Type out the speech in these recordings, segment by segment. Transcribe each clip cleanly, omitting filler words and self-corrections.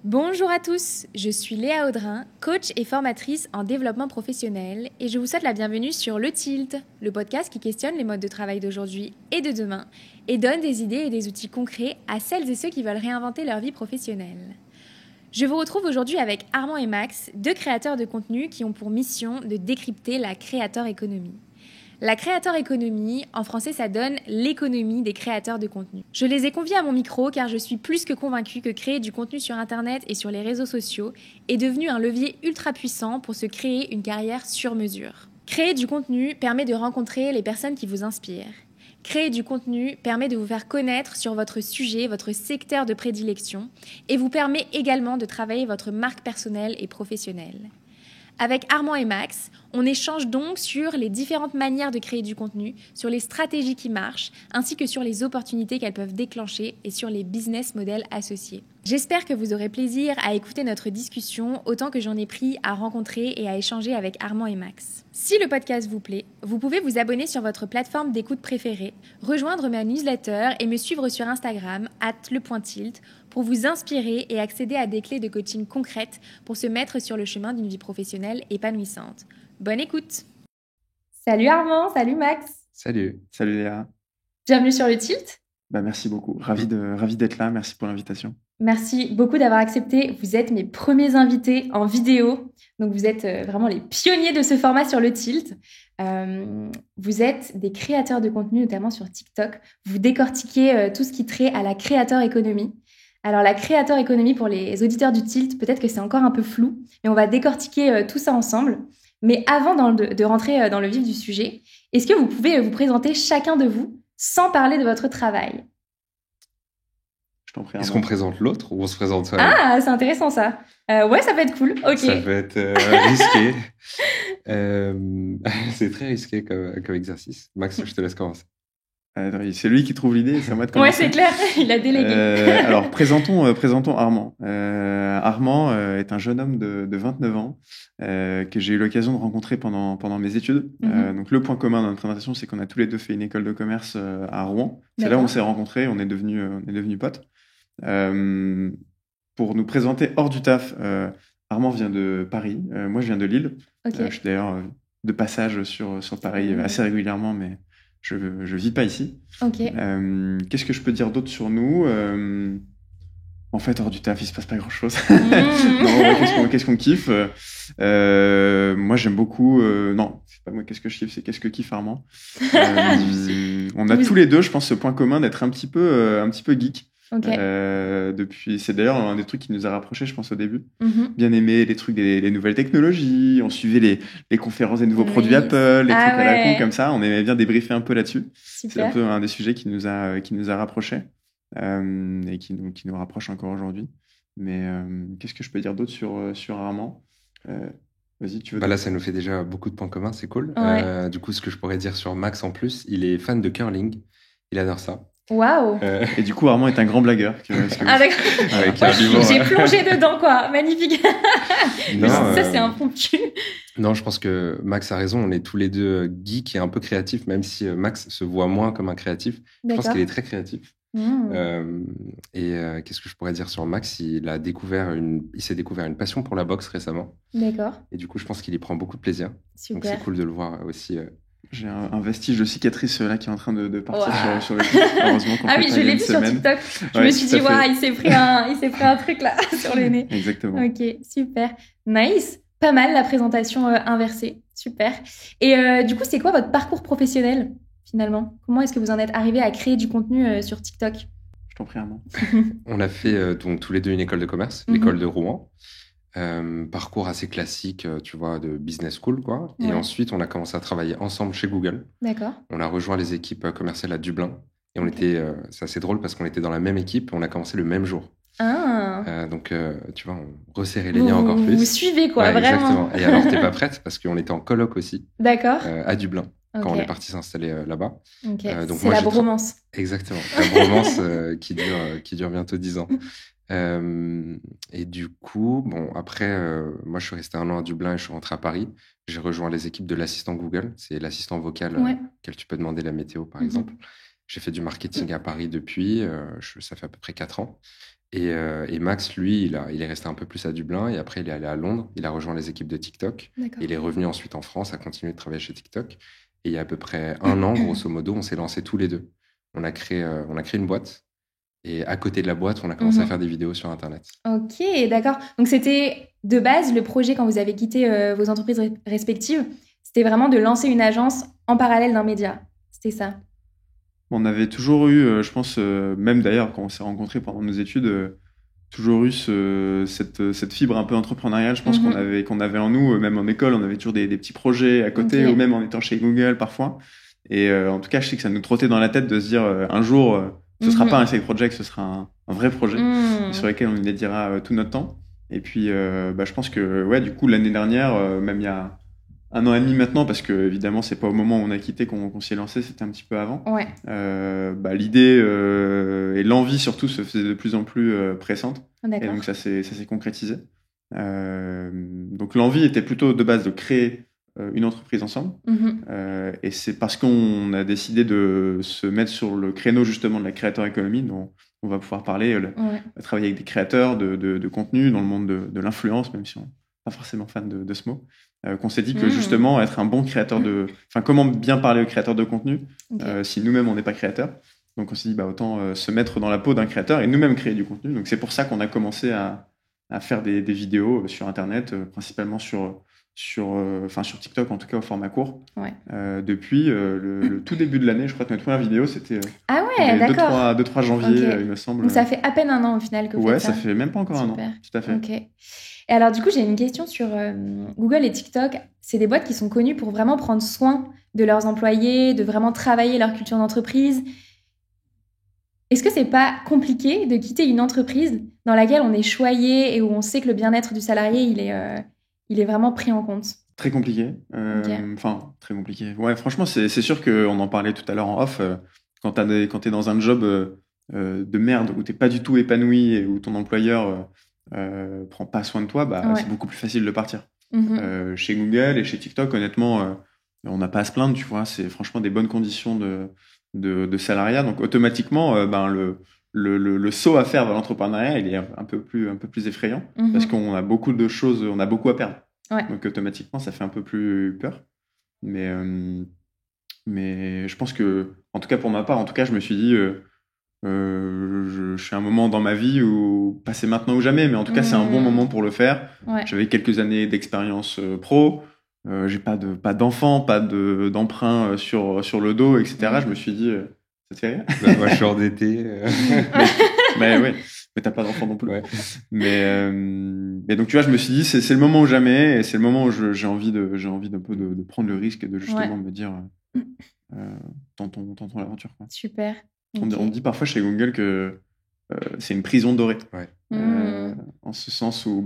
Bonjour à tous, je suis Léa Audrin, coach et formatrice en développement professionnel et je vous souhaite la bienvenue sur Le Tilt, le podcast qui questionne les modes de travail d'aujourd'hui et de demain et donne des idées et des outils concrets à celles et ceux qui veulent réinventer leur vie professionnelle. Je vous retrouve aujourd'hui avec Armand et Max, deux créateurs de contenu qui ont pour mission de décrypter la Creator Economy. La Creator Economy, en français, ça donne l'économie des créateurs de contenu. Je les ai conviés à mon micro car je suis plus que convaincue que créer du contenu sur Internet et sur les réseaux sociaux est devenu un levier ultra puissant pour se créer une carrière sur mesure. Créer du contenu permet de rencontrer les personnes qui vous inspirent. Créer du contenu permet de vous faire connaître sur votre sujet, votre secteur de prédilection et vous permet également de travailler votre marque personnelle et professionnelle. Avec Armand et Max, on échange donc sur les différentes manières de créer du contenu, sur les stratégies qui marchent, ainsi que sur les opportunités qu'elles peuvent déclencher et sur les business models associés. J'espère que vous aurez plaisir à écouter notre discussion autant que j'en ai pris à rencontrer et à échanger avec Armand et Max. Si le podcast vous plaît, vous pouvez vous abonner sur votre plateforme d'écoute préférée, rejoindre ma newsletter et me suivre sur Instagram @le.tilt pour vous inspirer et accéder à des clés de coaching concrètes pour se mettre sur le chemin d'une vie professionnelle épanouissante. Bonne écoute! Salut Armand, salut Max! Salut Léa. Bienvenue sur le Tilt. Merci beaucoup. Ravi d'être là. Merci pour l'invitation. Merci beaucoup d'avoir accepté. Vous êtes mes premiers invités en vidéo. Donc, vous êtes vraiment les pionniers de ce format sur le Tilt. Vous êtes des créateurs de contenu, notamment sur TikTok. Vous décortiquez tout ce qui trait à la Creator Economy. Alors, la Creator Economy, pour les auditeurs du Tilt, peut-être que c'est encore un peu flou, mais on va décortiquer tout ça ensemble. Mais avant de rentrer dans le vif du sujet, est-ce que vous pouvez vous présenter chacun de vous sans parler de votre travail? Je t'en prie. Est-ce qu'on présente l'autre ou on se présente soi-même? Ah, c'est intéressant ça. Ouais, ça peut être cool. Ok. Ça peut être risqué. C'est très risqué comme exercice. Max, je te laisse commencer. C'est lui qui trouve l'idée, c'est à moi de commencer. Ouais, c'est clair, il a délégué. Alors, présentons Armand. Armand est un jeune homme de 29 ans que j'ai eu l'occasion de rencontrer pendant mes études. Donc, le point commun dans notre présentation, c'est qu'on a tous les deux fait une école de commerce à Rouen. C'est là où on s'est rencontrés, on est devenus potes. Pour nous présenter hors du taf, Armand vient de Paris, moi je viens de Lille. Okay. Je suis d'ailleurs de passage sur Paris assez régulièrement, mais je vis pas ici. Okay. Qu'est-ce que je peux dire d'autre sur nous? En fait, hors du taf, il se passe pas grand-chose. Non, qu'est-ce qu'on kiffe? Moi, j'aime beaucoup... non, c'est pas moi qu'est-ce que je kiffe, c'est qu'est-ce que kiffe Armand. On a tous les deux, je pense, ce point commun d'être un petit peu geek. Okay. C'est d'ailleurs un des trucs qui nous a rapprochés, je pense, au début. Bien aimé les trucs des nouvelles technologies, on suivait les conférences des nouveaux produits Apple, les trucs à la con comme ça, on aimait bien débriefer un peu là-dessus. Super. C'est un peu un des sujets qui nous a rapprochés et qui nous rapproche encore aujourd'hui. Mais qu'est-ce que je peux dire d'autre sur Armand? Vas-y, tu veux... Là, ça nous fait déjà beaucoup de points communs, c'est cool. Ouais. Du coup, ce que je pourrais dire sur Max en plus, il est fan de curling, il adore ça. Waouh! Et du coup, Armand est un grand blagueur. Ah, d'accord. J'ai plongé dedans, quoi. Magnifique. Non, ça, c'est un ponctu. Non, je pense que Max a raison. On est tous les deux geeks et un peu créatifs, même si Max se voit moins comme un créatif. Je pense qu'il est très créatif. Qu'est-ce que je pourrais dire sur Max? Il s'est découvert une passion pour la boxe récemment. D'accord. Et du coup, je pense qu'il y prend beaucoup de plaisir. Super. Donc, c'est cool de le voir aussi. J'ai un vestige de cicatrice là qui est en train de partir sur le cul. Heureusement qu'on oui, je l'ai vu sur TikTok. Je me suis dit, waouh, il s'est pris un truc là sur le nez. Exactement. Ok, super. Nice. Pas mal la présentation inversée. Super. Et du coup, c'est quoi votre parcours professionnel finalement? Comment est-ce que vous en êtes arrivé à créer du contenu sur TikTok? Je t'en prie, Armand. On a fait donc tous les deux une école de commerce, l'école de Rouen. Parcours assez classique, tu vois, de business school, quoi. Ouais. Et ensuite, on a commencé à travailler ensemble chez Google. D'accord. On a rejoint les équipes commerciales à Dublin. Et on était, c'est assez drôle parce qu'on était dans la même équipe et on a commencé le même jour. Donc, tu vois, on resserrait les liens encore plus. Vous suivez, quoi, vraiment. Exactement. Et alors, t'es pas prête parce qu'on était en coloc aussi. D'accord. À Dublin. Quand on est parti s'installer là-bas. Okay. Donc c'est la bromance. Exactement. La bromance qui dure bientôt 10 ans. Et du coup, après, moi, je suis resté 1 an à Dublin et je suis rentré à Paris. J'ai rejoint les équipes de l'assistant Google. C'est l'assistant vocal auquel tu peux demander la météo, par exemple. J'ai fait du marketing à Paris depuis. Ça fait à peu près 4 ans. Et Max, lui, il est resté un peu plus à Dublin et après, il est allé à Londres. Il a rejoint les équipes de TikTok. D'accord. Il est revenu ensuite en France, a continué de travailler chez TikTok. Et il y a à peu près 1 an, grosso modo, on s'est lancés tous les deux. On a créé une boîte. Et à côté de la boîte, on a commencé à faire des vidéos sur Internet. Ok, d'accord. Donc, c'était de base le projet quand vous avez quitté vos entreprises respectives. C'était vraiment de lancer une agence en parallèle d'un média. C'était ça. On avait toujours eu, je pense, même d'ailleurs quand on s'est rencontrés pendant nos études, toujours eu cette fibre un peu entrepreneuriale, je pense qu'on avait en nous, même en école, on avait toujours des petits projets à côté, ou même en étant chez Google parfois. Et en tout cas, je sais que ça nous trottait dans la tête de se dire un jour, ce sera pas un side project, ce sera un vrai projet sur lequel on y dédiera tout notre temps. Et puis, je pense que, ouais, du coup, l'année dernière, même il y a 1 an et demi maintenant, parce que évidemment c'est pas au moment où on a quitté qu'on s'y est lancé, c'était un petit peu avant. Ouais. L'idée et l'envie surtout se faisaient de plus en plus pressantes. D'accord. Et donc ça s'est concrétisé. Donc l'envie était plutôt de base de créer une entreprise ensemble. Et c'est parce qu'on a décidé de se mettre sur le créneau justement de la creator economy, dont on va pouvoir parler, travailler avec des créateurs de contenu dans le monde de l'influence, même si on n'est pas forcément fan de ce mot. Qu'on s'est dit que justement être un bon créateur comment bien parler aux créateurs de contenu si nous-mêmes on n'est pas créateurs. Donc on s'est dit autant se mettre dans la peau d'un créateur et nous-mêmes créer du contenu. Donc c'est pour ça qu'on a commencé à faire des vidéos sur internet, principalement sur TikTok, en tout cas au format court. Depuis le tout début de l'année, je crois que notre première vidéo c'était ah ouais, d'accord. 2-3 janvier, il me semble. Donc ça fait à peine 1 an au final que vous faites ça. Ouais, ça fait même pas encore Super. 1 an, tout à fait. Ok. Et alors du coup, j'ai une question sur Google et TikTok. C'est des boîtes qui sont connues pour vraiment prendre soin de leurs employés, de vraiment travailler leur culture d'entreprise. Est-ce que c'est pas compliqué de quitter une entreprise dans laquelle on est choyé et où on sait que le bien-être du salarié, il est vraiment pris en compte? Très compliqué. Enfin, très compliqué. Ouais, franchement, c'est sûr qu'on en parlait tout à l'heure en off. Quand t'es dans un job de merde où t'es pas du tout épanoui et où ton employeur prend pas soin de toi, c'est beaucoup plus facile de partir. Chez Google et chez TikTok, honnêtement, on n'a pas à se plaindre, tu vois. C'est franchement des bonnes conditions de salariat. Donc automatiquement, le saut à faire vers l'entrepreneuriat, il est un peu plus effrayant parce qu'on a beaucoup de choses, on a beaucoup à perdre. Ouais. Donc automatiquement, ça fait un peu plus peur. Mais je pense que, en tout cas pour ma part, je me suis dit, je suis à un moment dans ma vie où passer maintenant ou jamais, mais en tout cas c'est un bon moment pour le faire. J'avais quelques années d'expérience pro, j'ai pas d'enfants, pas d'emprunt sur le dos, etc. Je me suis dit, ça te fait rire? Moi je suis endetté. Mais ouais, mais t'as pas d'enfant non plus. Ouais. Mais donc tu vois, je me suis dit c'est le moment ou jamais, et c'est le moment où j'ai envie d'un peu de prendre le risque et de justement me dire tentons l'aventure, quoi. Super. On dit parfois chez Google que c'est une prison dorée. En ce sens où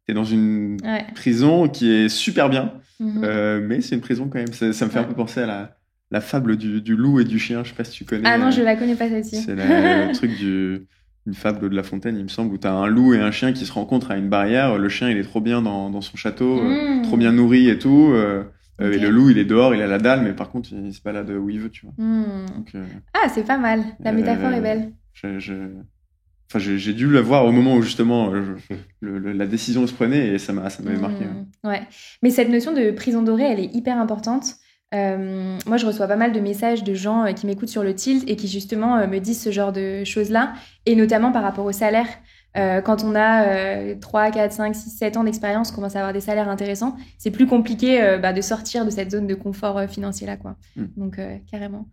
t'es dans une prison qui est super bien, mais c'est une prison quand même. Ça me fait un peu penser à la fable du loup et du chien. Je sais pas si tu connais. Ah non, je la connais pas celle-ci. C'est le truc une fable de La Fontaine, il me semble, où t'as un loup et un chien qui se rencontrent à une barrière. Le chien, il est trop bien dans son château, trop bien nourri et tout. Et le loup, il est dehors, il a la dalle, mais par contre, il se balade où il veut, tu vois. Donc, c'est pas mal. La métaphore est belle. J'ai dû la voir au moment où justement la décision se prenait, et ça m'avait marqué. Ouais. Mais cette notion de prison dorée, elle est hyper importante. Moi, je reçois pas mal de messages de gens qui m'écoutent sur le Tilt et qui justement me disent ce genre de choses-là, et notamment par rapport au salaire. Quand on a 3, 4, 5, 6, 7 ans d'expérience, on commence à avoir des salaires intéressants, c'est plus compliqué de sortir de cette zone de confort financier-là, quoi. Donc, carrément,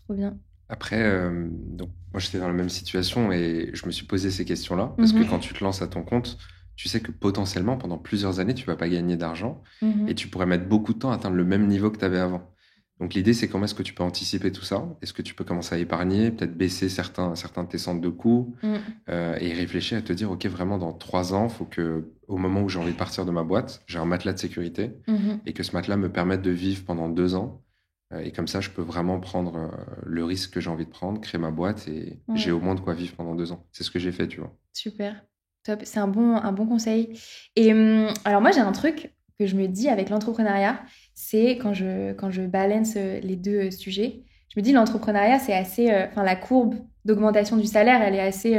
trop bien. Après, donc, moi, j'étais dans la même situation et je me suis posé ces questions-là, parce que quand tu te lances à ton compte, tu sais que potentiellement, pendant plusieurs années, tu vas pas gagner d'argent et tu pourrais mettre beaucoup de temps à atteindre le même niveau que tu avais avant. Donc l'idée, c'est comment est-ce que tu peux anticiper tout ça? Est-ce que tu peux commencer à épargner, peut-être baisser certains de tes centres de coûts et réfléchir à te dire, OK, vraiment, dans 3 ans, il faut que, au moment où j'ai envie de partir de ma boîte, j'ai un matelas de sécurité et que ce matelas me permette de vivre pendant 2 ans. Et comme ça, je peux vraiment prendre le risque que j'ai envie de prendre, créer ma boîte et j'ai au moins de quoi vivre pendant 2 ans. C'est ce que j'ai fait, tu vois. Super, top. C'est un bon conseil. Et alors moi, j'ai un truc que je me dis avec l'entrepreneuriat, c'est quand je balance les deux sujets, je me dis l'entrepreneuriat, c'est assez... la courbe d'augmentation du salaire, elle est assez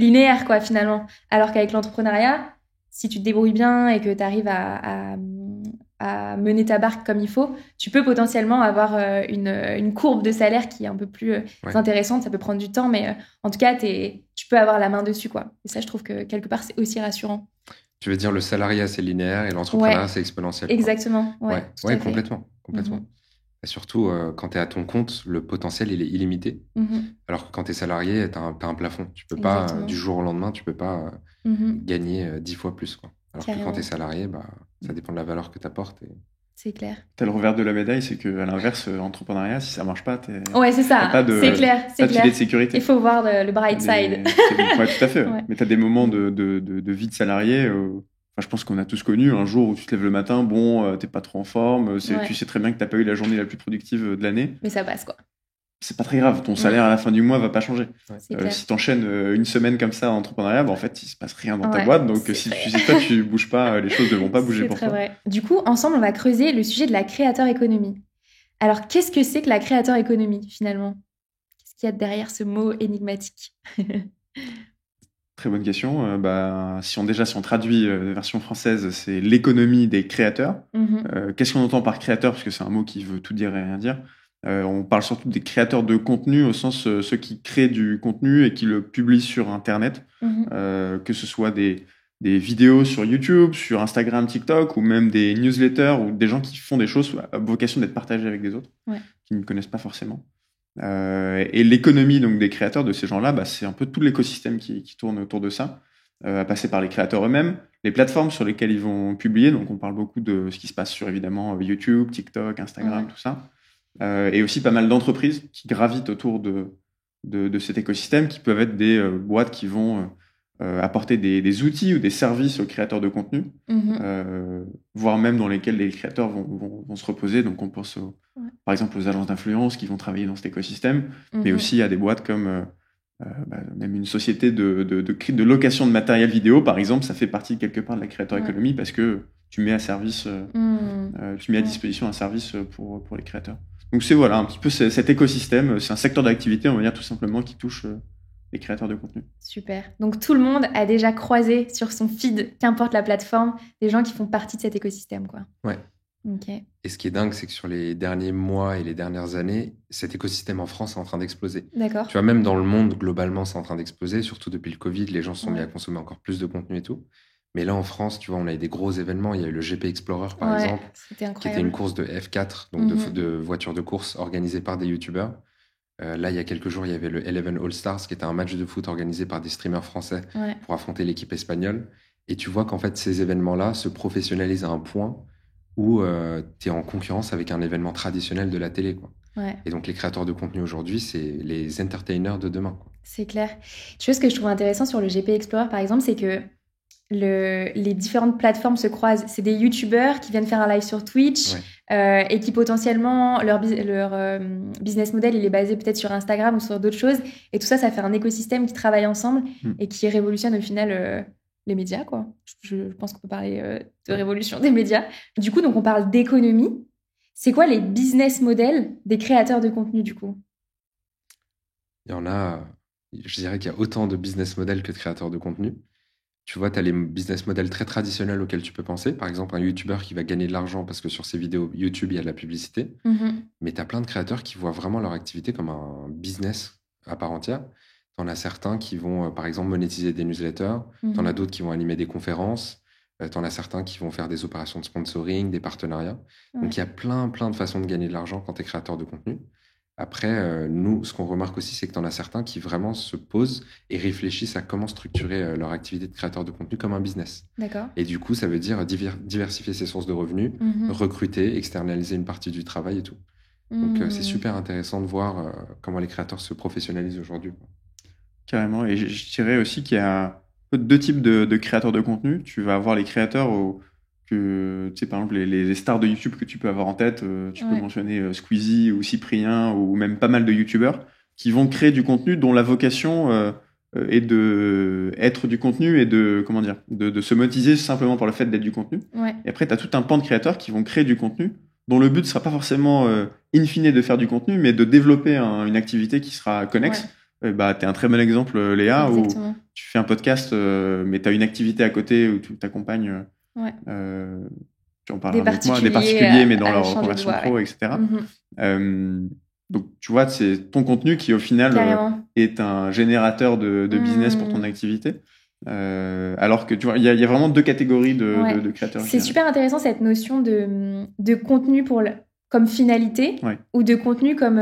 linéaire, quoi, finalement. Alors qu'avec l'entrepreneuriat, si tu te débrouilles bien et que tu arrives à mener ta barque comme il faut, tu peux potentiellement avoir une courbe de salaire qui est un peu plus intéressante. Ça peut prendre du temps, mais en tout cas, tu peux avoir la main dessus, quoi. Et ça, je trouve que quelque part, c'est aussi rassurant. Tu veux dire le salariat, c'est linéaire et l'entrepreneuriat, c'est exponentiel. Exactement. Ouais, complètement. Et surtout, quand tu es à ton compte, le potentiel, il est illimité. Alors que quand tu es salarié, tu as un plafond. Tu peux pas, du jour au lendemain, tu peux pas gagner 10 fois plus, quoi. Alors que quand tu es salarié, ça dépend de la valeur que tu apportes. C'est clair. T'as le revers de la médaille, c'est qu'à l'inverse, entrepreneuriat, si ça marche pas, c'est ça. C'est clair. Pas de filet de sécurité. Il faut voir le bright side. Ouais, tout à fait. Ouais. Mais t'as des moments de vie de salarié. Je pense qu'on a tous connu un jour où tu te lèves le matin, t'es pas trop en forme, tu sais très bien que t'as pas eu la journée la plus productive de l'année. Mais ça passe, quoi. C'est pas très grave, ton salaire à la fin du mois va pas changer. Si t'enchaînes une semaine comme ça en entrepreneuriat, en fait, il se passe rien dans ta boîte. Donc si tu bouges pas, les choses ne vont pas bouger pour toi. C'est très vrai. Du coup, ensemble, on va creuser le sujet de la créateur économie. Alors, qu'est-ce que c'est que la créateur économie, finalement? Qu'est-ce qu'il y a derrière ce mot énigmatique? Très bonne question. Si on traduit version française, c'est l'économie des créateurs. Qu'est-ce qu'on entend par créateur? Parce que c'est un mot qui veut tout dire et rien dire. On parle surtout des créateurs de contenu, au sens ceux qui créent du contenu et qui le publient sur Internet, que ce soit des vidéos sur YouTube, sur Instagram, TikTok, ou même des newsletters, ou des gens qui font des choses à vocation d'être partagées avec des autres, qui ne connaissent pas forcément. Et l'économie donc des créateurs, de ces gens-là, c'est un peu tout l'écosystème qui tourne autour de ça, à passer par les créateurs eux-mêmes, les plateformes sur lesquelles ils vont publier. Donc on parle beaucoup de ce qui se passe sur évidemment YouTube, TikTok, Instagram, tout ça. Et aussi pas mal d'entreprises qui gravitent autour de cet écosystème, qui peuvent être des boîtes qui vont apporter des outils ou des services aux créateurs de contenu, voire même dans lesquels les créateurs vont se reposer. Donc on pense par exemple aux agences d'influence qui vont travailler dans cet écosystème, mais aussi à des boîtes comme même une société de location de matériel vidéo, par exemple. Ça fait partie quelque part de la créateur économie, parce que tu mets à service, tu mets à disposition un service pour les créateurs. Donc c'est un petit peu cet écosystème, c'est un secteur d'activité, on va dire tout simplement, qui touche les créateurs de contenu. Super. Donc tout le monde a déjà croisé sur son feed, qu'importe la plateforme, des gens qui font partie de cet écosystème, quoi. Ouais. Ok. Et ce qui est dingue, c'est que sur les derniers mois et les dernières années, cet écosystème en France est en train d'exploser. D'accord. Tu vois, même dans le monde, globalement, c'est en train d'exploser, surtout depuis le Covid, les gens se sont mis à consommer encore plus de contenu et tout. Mais là, en France, tu vois, on a eu des gros événements. Il y a eu le GP Explorer, par exemple, qui était une course de F4, donc de voitures de course organisée par des youtubeurs. Là, il y a quelques jours, il y avait le Eleven All-Stars, qui était un match de foot organisé par des streamers français pour affronter l'équipe espagnole. Et tu vois qu'en fait, ces événements-là se professionnalisent à un point où tu es en concurrence avec un événement traditionnel de la télé, quoi. Et donc, les créateurs de contenu aujourd'hui, c'est les entertainers de demain, quoi. C'est clair. Tu vois, ce que je trouve intéressant sur le GP Explorer, par exemple, c'est que les différentes plateformes se croisent. C'est des youtubeurs qui viennent faire un live sur Twitch et qui potentiellement, leur business model, il est basé peut-être sur Instagram ou sur d'autres choses. Et tout ça, ça fait un écosystème qui travaille ensemble et qui révolutionne au final les médias, quoi. Je pense qu'on peut parler de révolution des médias. Du coup, donc on parle d'économie. C'est quoi les business models des créateurs de contenu, du coup? Il y en a, je dirais qu'il y a autant de business models que de créateurs de contenu. Tu vois, tu as les business models très traditionnels auxquels tu peux penser. Par exemple, un YouTuber qui va gagner de l'argent parce que sur ses vidéos YouTube, il y a de la publicité. Mais tu as plein de créateurs qui voient vraiment leur activité comme un business à part entière. Tu en as certains qui vont, par exemple, monétiser des newsletters. Tu en as d'autres qui vont animer des conférences. Tu en as certains qui vont faire des opérations de sponsoring, des partenariats. Donc, il y a plein de façons de gagner de l'argent quand tu es créateur de contenu. Après, nous, ce qu'on remarque aussi, c'est que tu en as certains qui vraiment se posent et réfléchissent à comment structurer leur activité de créateur de contenu comme un business. D'accord. Et du coup, ça veut dire diversifier ses sources de revenus, recruter, externaliser une partie du travail et tout. Donc, c'est super intéressant de voir comment les créateurs se professionnalisent aujourd'hui, quoi. Carrément. Et je dirais aussi qu'il y a deux types de créateurs de contenu. Tu vas avoir les créateurs tu sais, par exemple, les stars de YouTube que tu peux avoir en tête, tu peux mentionner Squeezie ou Cyprien ou même pas mal de YouTubeurs qui vont créer du contenu dont la vocation est de être du contenu et de se monétiser simplement par le fait d'être du contenu. Et après, tu as tout un pan de créateurs qui vont créer du contenu dont le but ne sera pas forcément in fine de faire du contenu, mais de développer une activité qui sera connexe. bah, tu es un très bon exemple, Léa, Exactement. où tu fais un podcast, mais tu as une activité à côté où tu t'accompagnes, Ouais. tu en parleras mieux que moi, Des des particuliers, mais dans à leur changer de reconversion voie, pro, ouais. etc. Donc, tu vois, c'est ton contenu qui, au final, Carrément. est un générateur de business pour ton activité. Alors que, tu vois, il y a vraiment deux catégories Ouais. de créateurs. C'est super intéressant cette notion de contenu comme finalité Ouais. ou de contenu comme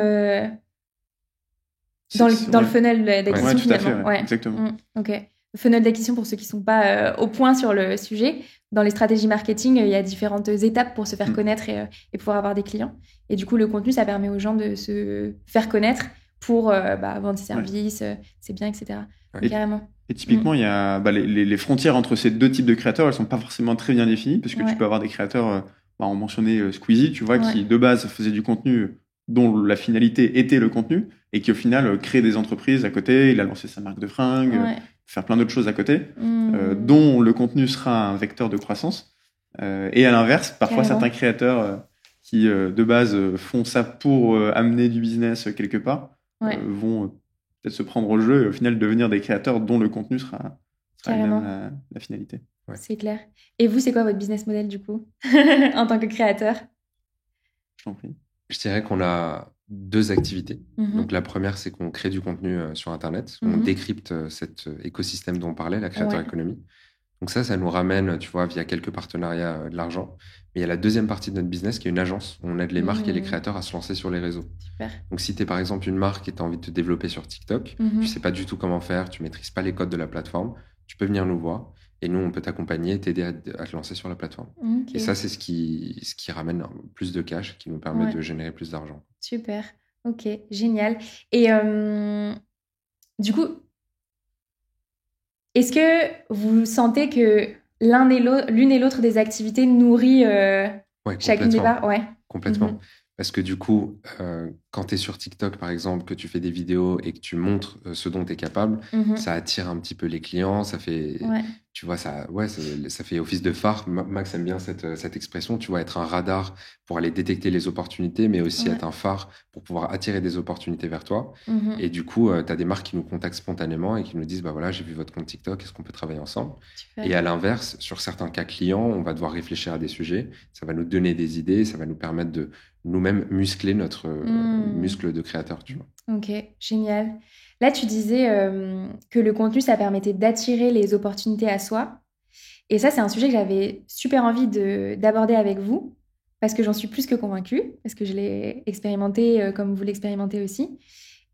dans le funnel d'acquisition, Ouais, tout à fait, finalement. Ouais. exactement. Ok. Le funnel d'acquisition, pour ceux qui ne sont pas au point sur le sujet, dans les stratégies marketing, il y a différentes étapes pour se faire connaître et pouvoir avoir des clients. Et du coup, le contenu, ça permet aux gens de se faire connaître pour vendre des services, c'est bien, etc. Et, carrément. Et typiquement, il y a les frontières entre ces deux types de créateurs, elles sont pas forcément très bien définies, parce que tu peux avoir des créateurs, on mentionnait Squeezie, tu vois, qui de base faisait du contenu dont la finalité était le contenu, et qui au final crée des entreprises à côté. Il a lancé sa marque de fringues, faire plein d'autres choses à côté, dont le contenu sera un vecteur de croissance. Et à l'inverse, parfois certains créateurs qui de base font ça pour amener du business quelque part, vont peut-être se prendre au jeu et au final devenir des créateurs dont le contenu sera même la finalité. Ouais. C'est clair. Et vous, c'est quoi votre business model du coup en tant que créateur? Je t'en prie. Je dirais qu'on a deux activités. Donc la première, c'est qu'on crée du contenu sur Internet. On décrypte cet écosystème dont on parlait, la créateur économie. Donc ça nous ramène, tu vois, via quelques partenariats de l'argent. Mais il y a la deuxième partie de notre business qui est une agence. On aide les marques et les créateurs à se lancer sur les réseaux. Super. Donc si tu es par exemple une marque et tu as envie de te développer sur TikTok, tu sais pas du tout comment faire, tu maîtrises pas les codes de la plateforme, tu peux venir nous voir et nous, on peut t'accompagner et t'aider à te lancer sur la plateforme. Et ça, c'est ce qui ramène plus de cash, qui nous permet de générer plus d'argent. Super. Ok, génial. Et du coup, est-ce que vous sentez que l'une et l'autre des activités nourrit chacune des parts? Ouais. Complètement. Parce que du coup, quand tu es sur TikTok, par exemple, que tu fais des vidéos et que tu montres ce dont tu es capable, ça attire un petit peu les clients, ça fait, tu vois, ça fait office de phare. Max aime bien cette expression, tu vois, être un radar pour aller détecter les opportunités, mais aussi être un phare pour pouvoir attirer des opportunités vers toi. Et du coup, tu as des marques qui nous contactent spontanément et qui nous disent, bah voilà, j'ai vu votre compte TikTok, est-ce qu'on peut travailler ensemble? Super. Et à l'inverse, sur certains cas clients, on va devoir réfléchir à des sujets, ça va nous donner des idées, ça va nous permettre de nous-mêmes muscler notre muscle de créateur, tu vois. Ok, génial. Là, tu disais que le contenu, ça permettait d'attirer les opportunités à soi. Et ça, c'est un sujet que j'avais super envie d'aborder avec vous, parce que j'en suis plus que convaincue, parce que je l'ai expérimenté comme vous l'expérimentez aussi.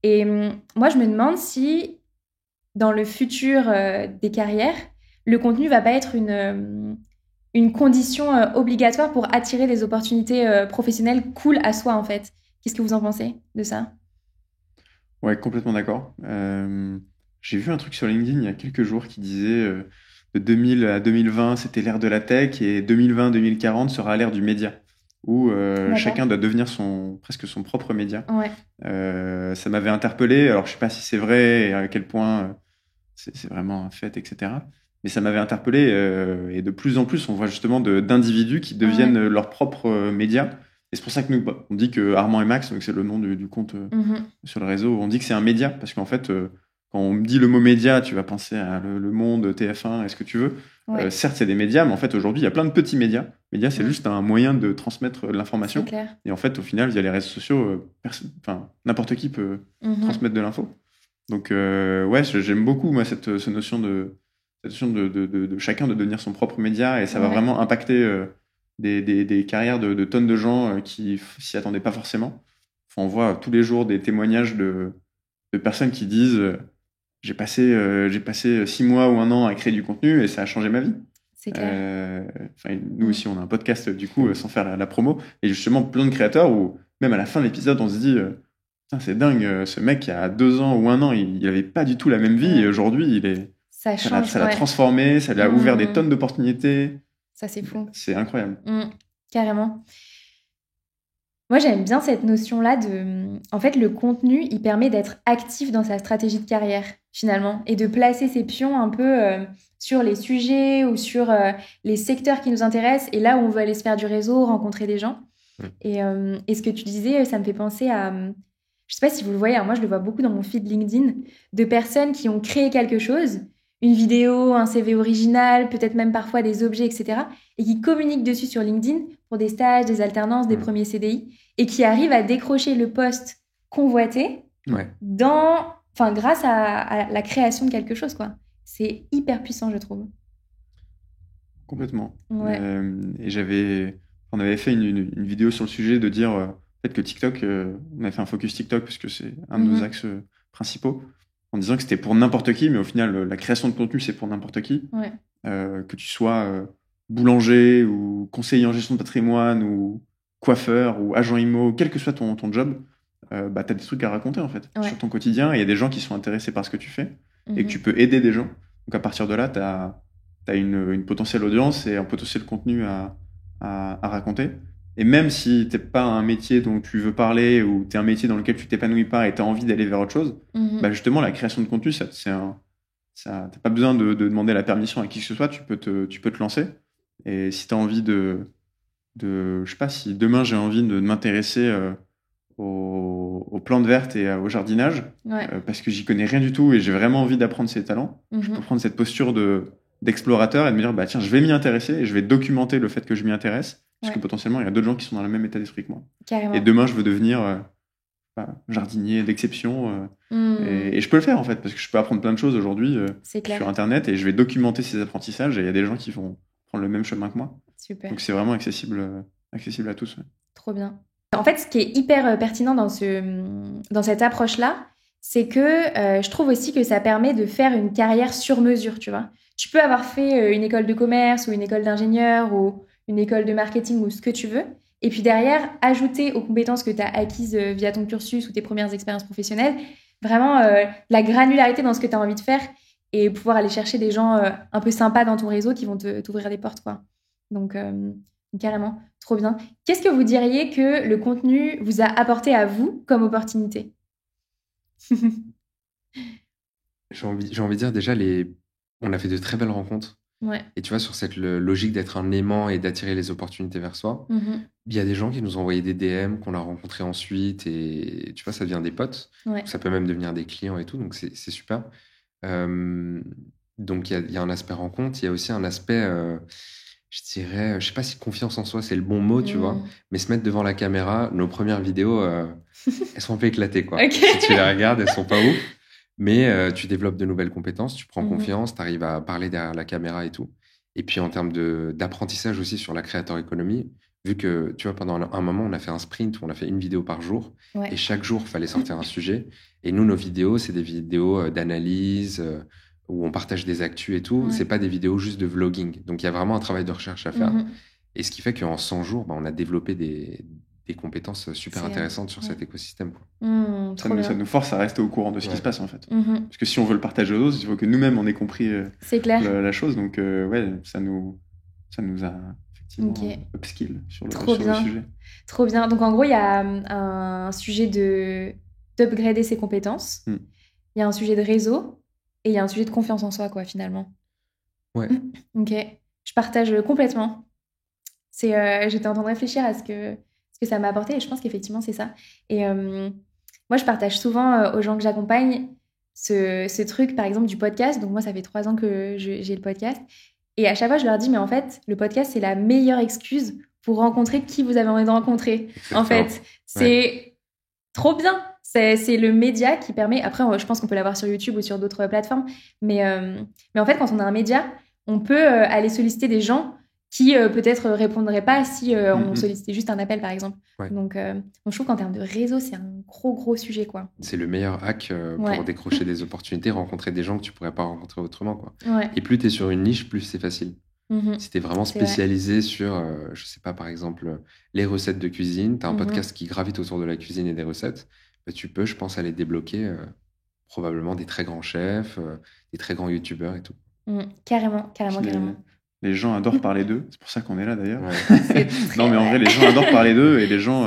Et moi, je me demande si, dans le futur des carrières, le contenu va pas être une condition obligatoire pour attirer des opportunités professionnelles cool à soi, en fait. Qu'est-ce que vous en pensez de ça? Ouais, complètement d'accord. J'ai vu un truc sur LinkedIn il y a quelques jours qui disait de 2000 à 2020, c'était l'ère de la tech, et 2020-2040 sera l'ère du média, où chacun doit devenir presque son propre média. Ça m'avait interpellé. Alors, je sais pas si c'est vrai et à quel point c'est vraiment un fait, etc. Mais ça m'avait interpellé, et de plus en plus, on voit justement d'individus qui deviennent leurs propres médias. Et c'est pour ça que nous, on dit que Armand et Max, donc c'est le nom du compte sur le réseau, on dit que c'est un média, parce qu'en fait, quand on me dit le mot média, tu vas penser à Le Monde, TF1, est-ce que tu veux. Certes, c'est des médias, mais en fait, aujourd'hui, il y a plein de petits médias. Médias, c'est juste un moyen de transmettre l'information. Et en fait, au final, via les réseaux sociaux, n'importe qui peut transmettre de l'info. Donc, j'aime beaucoup, moi, cette notion de chacun de devenir son propre média, et ça va vraiment impacter des carrières de tonnes de gens qui s'y attendaient pas forcément. Enfin, on voit tous les jours des témoignages de personnes qui disent j'ai passé 6 mois ou 1 an à créer du contenu et ça a changé ma vie. C'est clair. Nous aussi, on a un podcast du coup sans faire la promo, et justement plein de créateurs où même à la fin de l'épisode on se dit c'est dingue, ce mec il y a 2 ans ou 1 an il avait pas du tout la même vie, et aujourd'hui ça l'a transformé, ça lui a ouvert des tonnes d'opportunités. Ça, c'est fou. C'est incroyable. Carrément. Moi, j'aime bien cette notion-là en fait, le contenu, il permet d'être actif dans sa stratégie de carrière, finalement, et de placer ses pions un peu sur les sujets ou sur les secteurs qui nous intéressent, et là où on veut aller se faire du réseau, rencontrer des gens. Et ce que tu disais, ça me fait penser à je sais pas si vous le voyez, alors moi je le vois beaucoup dans mon feed LinkedIn, de personnes qui ont créé quelque chose, une vidéo, un CV original, peut-être même parfois des objets, etc. et qui communiquent dessus sur LinkedIn pour des stages, des alternances, des premiers CDI, et qui arrivent à décrocher le poste convoité grâce à la création de quelque chose, quoi. C'est hyper puissant, je trouve. Complètement. Ouais. Et on avait fait une vidéo sur le sujet de dire peut-être que TikTok, on avait fait un focus TikTok parce que c'est un de nos axes principaux, en disant que c'était pour n'importe qui, mais au final, la création de contenu, c'est pour n'importe qui. Ouais. Que tu sois boulanger ou conseiller en gestion de patrimoine ou coiffeur ou agent IMO, quel que soit ton job, tu as des trucs à raconter en fait sur ton quotidien. Et il y a des gens qui sont intéressés par ce que tu fais et que tu peux aider des gens. Donc à partir de là, tu as une potentielle audience et un potentiel contenu à raconter. Et même si t'es pas un métier dont tu veux parler ou t'es un métier dans lequel tu t'épanouis pas et t'as envie d'aller vers autre chose, justement la création de contenu, t'as pas besoin de demander la permission à qui que ce soit, tu peux te lancer. Et si t'as envie je sais pas, si demain j'ai envie de m'intéresser aux plantes vertes et au jardinage, parce que j'y connais rien du tout et j'ai vraiment envie d'apprendre ces talents, je peux prendre cette posture d'explorateur et de me dire tiens, je vais m'y intéresser et je vais documenter le fait que je m'y intéresse, parce que potentiellement il y a d'autres gens qui sont dans le même état d'esprit que moi. Carrément. Et demain je veux devenir jardinier d'exception et je peux le faire en fait, parce que je peux apprendre plein de choses aujourd'hui sur internet et je vais documenter ces apprentissages et il y a des gens qui vont prendre le même chemin que moi. Super. Donc c'est vraiment accessible à tous. Trop bien. En fait, ce qui est hyper pertinent dans cette approche-là, c'est que je trouve aussi que ça permet de faire une carrière sur mesure, tu vois. Tu peux avoir fait une école de commerce ou une école d'ingénieur ou une école de marketing ou ce que tu veux, et puis derrière, ajouter aux compétences que tu as acquises via ton cursus ou tes premières expériences professionnelles, vraiment la granularité dans ce que tu as envie de faire et pouvoir aller chercher des gens un peu sympas dans ton réseau qui vont t'ouvrir des portes, quoi. Donc, carrément, trop bien. Qu'est-ce que vous diriez que le contenu vous a apporté à vous comme opportunité? J'ai envie de dire déjà, on a fait de très belles rencontres. Ouais. Et tu vois, sur cette logique d'être un aimant et d'attirer les opportunités vers soi, il y a des gens qui nous ont envoyé des DM, qu'on a rencontrés ensuite, et tu vois, ça devient des potes. Ouais. Ça peut même devenir des clients et tout, donc c'est super. Donc il y a un aspect rencontre, il y a aussi un aspect, je dirais, je sais pas si confiance en soi c'est le bon mot, tu vois, mais se mettre devant la caméra, nos premières vidéos, elles sont un peu éclatées, quoi. Okay. Si tu les regardes, elles sont pas ouf. Mais tu développes de nouvelles compétences, tu prends confiance, tu arrives à parler derrière la caméra et tout. Et puis en termes d'apprentissage aussi sur la creator economy, vu que tu vois, pendant un moment, on a fait un sprint où on a fait une vidéo par jour. Ouais. Et chaque jour, il fallait sortir un sujet. Et nous, nos vidéos, c'est des vidéos d'analyse où on partage des actus et tout. Ouais. C'est pas des vidéos juste de vlogging. Donc il y a vraiment un travail de recherche à faire. Et ce qui fait qu'en 100 jours, on a développé des compétences super intéressantes sur cet écosystème, quoi. Ça nous force à rester au courant de ce qui se passe en fait. Parce que si on veut le partager aux autres, il faut que nous-mêmes on ait compris la chose. Donc ça nous a effectivement upskill sur le sujet. Trop bien. Donc en gros, il y a un sujet d'upgrader ses compétences, il y a un sujet de réseau et il y a un sujet de confiance en soi, quoi, finalement. Ouais. Ok. Je partage complètement. J'étais en train de réfléchir à ce que ça m'a apporté et je pense qu'effectivement c'est ça. Et moi je partage souvent aux gens que j'accompagne ce truc par exemple du podcast. Donc moi ça fait 3 ans que j'ai le podcast et à chaque fois je leur dis mais en fait le podcast c'est la meilleure excuse pour rencontrer qui vous avez envie de rencontrer. Exactement. En fait c'est trop bien. C'est le média qui permet, après je pense qu'on peut l'avoir sur YouTube ou sur d'autres plateformes, mais en fait quand on a un média on peut aller solliciter des gens qui peut-être répondraient pas si on sollicitait juste un appel, par exemple. Ouais. Donc, je trouve qu'en termes de réseau, c'est un gros sujet, quoi. C'est le meilleur hack pour décrocher des opportunités, rencontrer des gens que tu pourrais pas rencontrer autrement, quoi. Ouais. Et plus tu es sur une niche, plus c'est facile. Si tu es vraiment spécialisé sur, je sais pas, par exemple, les recettes de cuisine, tu as un podcast qui gravite autour de la cuisine et des recettes, bah, tu peux, je pense, aller débloquer probablement des très grands chefs, des très grands youtubeurs et tout. Carrément. Les gens adorent parler d'eux, c'est pour ça qu'on est là d'ailleurs. Ouais. Non, mais en vrai, les gens adorent parler d'eux et les gens.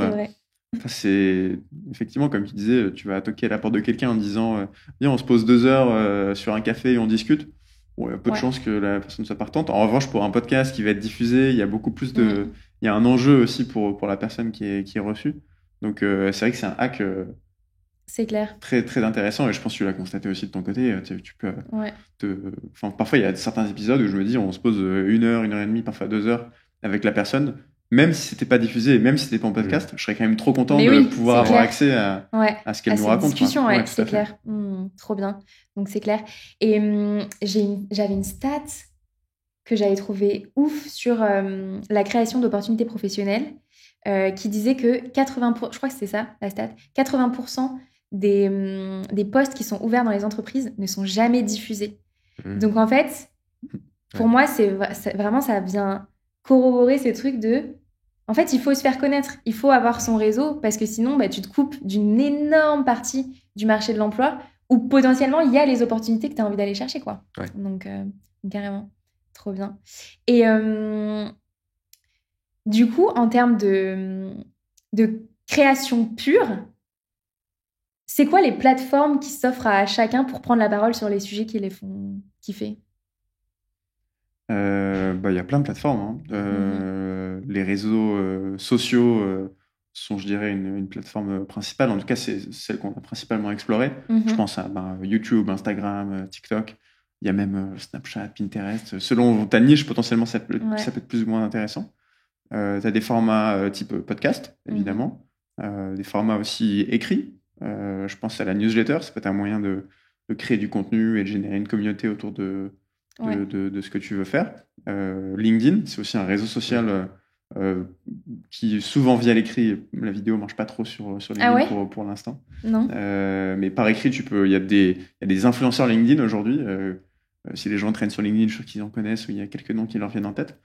C'est effectivement, comme tu disais, tu vas toquer à la porte de quelqu'un en disant viens, on se pose 2 heures sur un café et on discute. Bon, il y a peu de chances que la personne soit partante. En revanche, pour un podcast qui va être diffusé, il y a beaucoup plus de. Il y a un enjeu aussi pour la personne qui est reçue. Donc, c'est vrai que c'est un hack C'est clair. Très, très intéressant, et je pense que tu l'as constaté aussi de ton côté. Tu peux parfois, il y a certains épisodes où je me dis, on se pose 1 heure et demie, parfois 2 heures avec la personne. Même si c'était pas diffusé, même si c'était pas en podcast, je serais quand même trop content de pouvoir avoir accès à ce qu'elle nous raconte. Discussion, c'est clair. Trop bien. Donc c'est clair. Et j'avais une stat que j'avais trouvée ouf sur la création d'opportunités professionnelles, qui disait que 80%, je crois que c'était ça la stat, 80% des postes qui sont ouverts dans les entreprises ne sont jamais diffusés. Donc en fait, pour moi, c'est vraiment, ça vient corroborer ces trucs de... En fait, il faut se faire connaître, il faut avoir son réseau, parce que sinon, tu te coupes d'une énorme partie du marché de l'emploi où potentiellement, il y a les opportunités que tu as envie d'aller chercher, quoi. Ouais. Donc, carrément, trop bien. Et du coup, en termes de création pure, c'est quoi les plateformes qui s'offrent à chacun pour prendre la parole sur les sujets qui les font kiffer ? Il y a plein de plateformes. Les réseaux sociaux sont, je dirais, une plateforme principale. En tout cas, c'est celle qu'on a principalement explorée. Je pense à YouTube, Instagram, TikTok. Il y a même Snapchat, Pinterest. Selon ta niche, potentiellement, ça peut être plus ou moins intéressant. Tu as des formats type podcast, évidemment. Des formats aussi écrits. Je pense à la newsletter. Ça peut être un moyen de créer du contenu et de générer une communauté autour de ce que tu veux faire. LinkedIn, c'est aussi un réseau social qui, souvent via l'écrit, la vidéo ne marche pas trop sur LinkedIn pour l'instant. Non. Mais par écrit, il y a des influenceurs LinkedIn aujourd'hui. Si les gens traînent sur LinkedIn, je suis sûr qu'ils en connaissent, ou il y a quelques noms qui leur viennent en tête.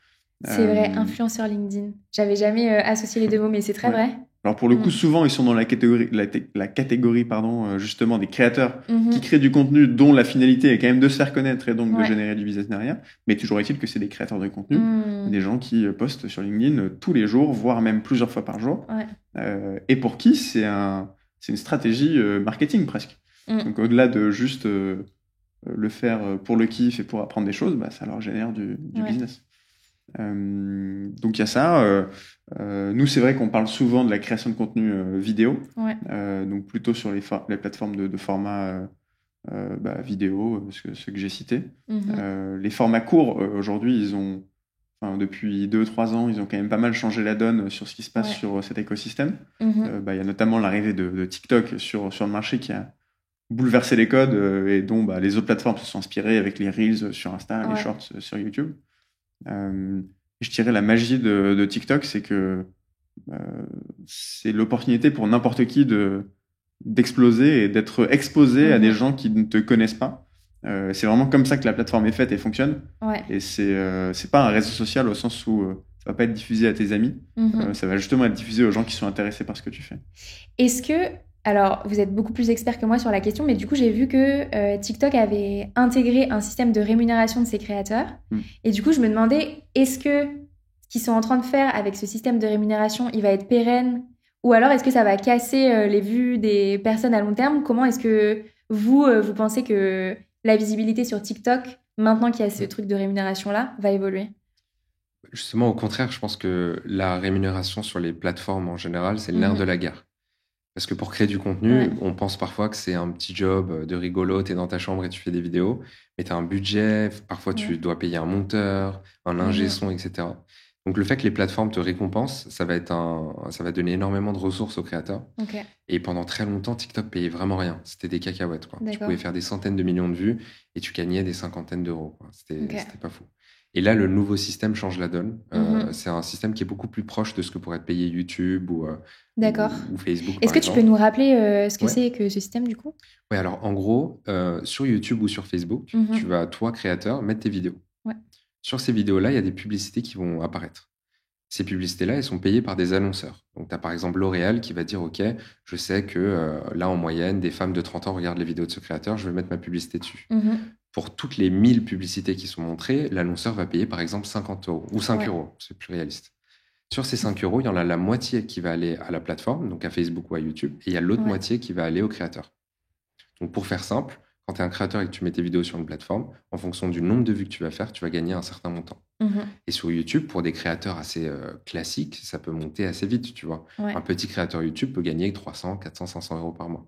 C'est vrai, influenceur LinkedIn. J'avais jamais associé les deux mots, mais c'est très vrai. Alors pour le coup, souvent, ils sont dans la catégorie, justement, des créateurs qui créent du contenu dont la finalité est quand même de se faire connaître et donc de générer du business derrière. Mais toujours est-il que c'est des créateurs de contenu, des gens qui postent sur LinkedIn tous les jours, voire même plusieurs fois par jour. Et pour qui c'est une stratégie marketing presque. Donc au-delà de juste le faire pour le kiff et pour apprendre des choses, ça leur génère du business. Donc il y a ça. Nous, c'est vrai qu'on parle souvent de la création de contenu vidéo, donc plutôt sur les plateformes de format vidéo, ceux que j'ai cités. Les formats courts, aujourd'hui, depuis 2-3 ans, ils ont quand même pas mal changé la donne sur ce qui se passe sur cet écosystème. Il y a notamment l'arrivée de TikTok sur le marché qui a bouleversé les codes et dont les autres plateformes se sont inspirées avec les Reels sur Insta, les Shorts sur YouTube. Je dirais la magie de TikTok, c'est que c'est l'opportunité pour n'importe qui d'exploser et d'être exposé à des gens qui ne te connaissent pas. C'est vraiment comme ça que la plateforme est faite et fonctionne. Et c'est pas un réseau social au sens où ça va pas être diffusé à tes amis. Ça va justement être diffusé aux gens qui sont intéressés par ce que tu fais. Est-ce que... Alors, vous êtes beaucoup plus expert que moi sur la question, mais du coup, j'ai vu que TikTok avait intégré un système de rémunération de ses créateurs. Et du coup, je me demandais, est-ce que ce qu'ils sont en train de faire avec ce système de rémunération, il va être pérenne? Ou alors, est-ce que ça va casser les vues des personnes à long terme? Comment est-ce que vous pensez que la visibilité sur TikTok, maintenant qu'il y a ce truc de rémunération-là, va évoluer? Justement, au contraire, je pense que la rémunération sur les plateformes en général, c'est le nerf de la guerre. Parce que pour créer du contenu, on pense parfois que c'est un petit job de rigolo, t'es dans ta chambre et tu fais des vidéos, mais t'as un budget, parfois tu dois payer un monteur, un ingé son, etc. Donc le fait que les plateformes te récompensent, ça va donner énormément de ressources aux créateurs. Et pendant très longtemps, TikTok payait vraiment rien. C'était des cacahuètes, quoi. Tu pouvais faire des centaines de millions de vues et tu gagnais des cinquantaines d'euros, quoi. C'était pas fou. Et là, le nouveau système change la donne. C'est un système qui est beaucoup plus proche de ce que pourrait te payer YouTube ou Facebook. Est-ce que tu peux nous rappeler ce que c'est que ce système, du coup? Oui, alors en gros, sur YouTube ou sur Facebook, tu vas, toi, créateur, mettre tes vidéos. Sur ces vidéos-là, il y a des publicités qui vont apparaître. Ces publicités-là, elles sont payées par des annonceurs. Donc, tu as par exemple L'Oréal qui va dire « Ok, je sais que là, en moyenne, des femmes de 30 ans regardent les vidéos de ce créateur, je vais mettre ma publicité dessus. » Pour toutes les 1000 publicités qui sont montrées, l'annonceur va payer par exemple 50 € ou 5 €, c'est plus réaliste. Sur ces 5 €, il y en a la moitié qui va aller à la plateforme, donc à Facebook ou à YouTube, et il y a l'autre moitié qui va aller au créateur. Donc pour faire simple, quand tu es un créateur et que tu mets tes vidéos sur une plateforme, en fonction du nombre de vues que tu vas faire, tu vas gagner un certain montant. Et sur YouTube, pour des créateurs assez classiques, ça peut monter assez vite, tu vois. Un petit créateur YouTube peut gagner 300, 400, 500 € par mois.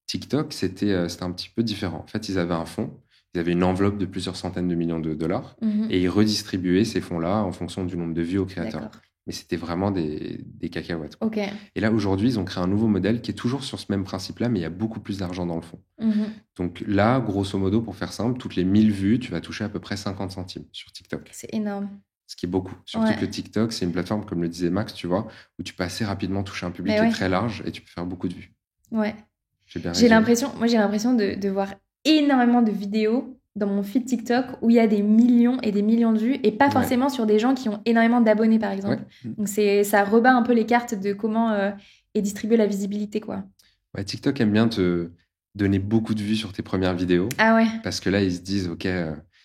TikTok, c'était un petit peu différent. En fait, ils avaient un fonds, ils avaient une enveloppe de plusieurs centaines de millions de dollars et ils redistribuaient ces fonds-là en fonction du nombre de vues aux créateurs. D'accord. Mais c'était vraiment des cacahuètes. Ok. Et là, aujourd'hui, ils ont créé un nouveau modèle qui est toujours sur ce même principe-là, mais il y a beaucoup plus d'argent dans le fond. Donc là, grosso modo, pour faire simple, toutes les 1000 vues, tu vas toucher à peu près 50 centimes sur TikTok. C'est énorme. Ce qui est beaucoup. Surtout que TikTok, c'est une plateforme, comme le disait Max, tu vois, où tu peux assez rapidement toucher un public qui est très large et tu peux faire beaucoup de vues. Ouais. J'ai l'impression de voir énormément de vidéos dans mon feed TikTok où il y a des millions et des millions de vues et pas forcément sur des gens qui ont énormément d'abonnés, par exemple. Donc ça rebat un peu les cartes de comment est distribuée la visibilité, quoi. Ouais, TikTok aime bien te donner beaucoup de vues sur tes premières vidéos. Ah ouais. Parce que là, ils se disent, OK,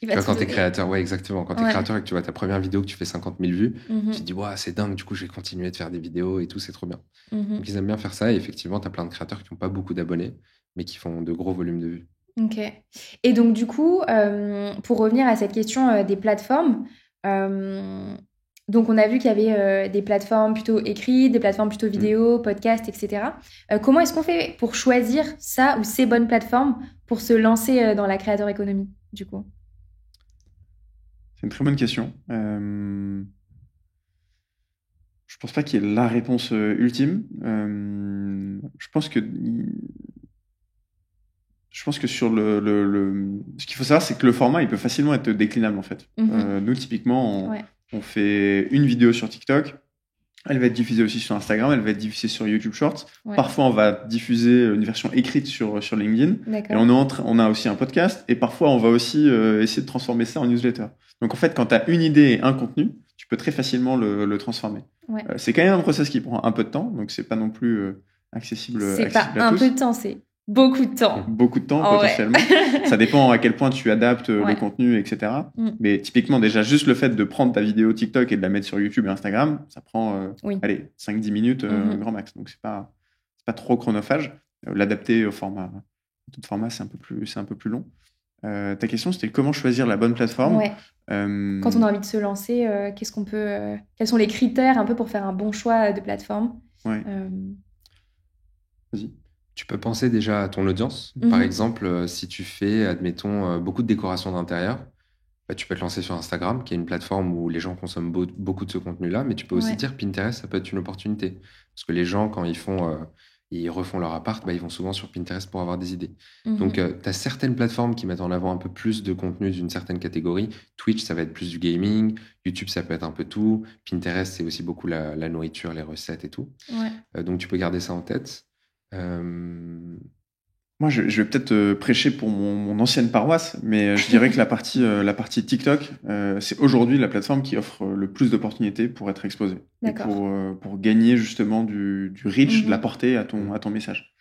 tu vois, quand t'es créateur, exactement. Quand t'es créateur et que tu vois ta première vidéo, que tu fais 50 000 vues, tu te dis, ouais, c'est dingue, du coup, je vais continuer de faire des vidéos et tout, c'est trop bien. Donc, ils aiment bien faire ça. Et effectivement, t'as plein de créateurs qui n'ont pas beaucoup d'abonnés, mais qui font de gros volumes de vues. Ok. Et donc, du coup, pour revenir à cette question des plateformes, donc on a vu qu'il y avait des plateformes plutôt écrites, des plateformes plutôt vidéo, podcasts, etc. Comment est-ce qu'on fait pour choisir ça ou ces bonnes plateformes pour se lancer dans la creator economy, du coup? C'est une très bonne question. Je pense pas qu'il y ait la réponse ultime. Je pense que sur ce qu'il faut savoir, c'est que le format, il peut facilement être déclinable, en fait. Nous, typiquement, on fait une vidéo sur TikTok. Elle va être diffusée aussi sur Instagram. Elle va être diffusée sur YouTube Shorts. Parfois, on va diffuser une version écrite sur LinkedIn. Et on a aussi un podcast. Et parfois, on va aussi essayer de transformer ça en newsletter. Donc, en fait, quand tu as une idée et un contenu, tu peux très facilement le transformer. C'est quand même un process qui prend un peu de temps. Donc, c'est pas non plus accessible à tous. C'est pas un peu de temps, c'est beaucoup de temps. Beaucoup de temps, potentiellement. Ça dépend à quel point tu adaptes le contenu, etc. Mais typiquement, déjà, juste le fait de prendre ta vidéo TikTok et de la mettre sur YouTube et Instagram, ça prend, 5-10 minutes, grand max. Donc, c'est pas trop chronophage. L'adapter au format, c'est un peu plus long. Ta question, c'était comment choisir la bonne plateforme. Quand on a envie de se lancer, quels sont les critères un peu pour faire un bon choix de plateforme? Vas-y. Tu peux penser déjà à ton audience. Par exemple, si tu fais, admettons, beaucoup de décoration d'intérieur, tu peux te lancer sur Instagram, qui est une plateforme où les gens consomment beaucoup de ce contenu-là, mais tu peux aussi dire Pinterest, ça peut être une opportunité. Parce que les gens, quand ils refont leur appart, ils vont souvent sur Pinterest pour avoir des idées. Donc, tu as certaines plateformes qui mettent en avant un peu plus de contenu d'une certaine catégorie. Twitch, ça va être plus du gaming. YouTube, ça peut être un peu tout. Pinterest, c'est aussi beaucoup la nourriture, les recettes et tout. Donc, tu peux garder ça en tête. Moi, je vais peut-être prêcher pour mon ancienne paroisse, mais je dirais que la partie TikTok, c'est aujourd'hui la plateforme qui offre le plus d'opportunités pour être exposé et pour gagner justement du reach, de la portée à ton message.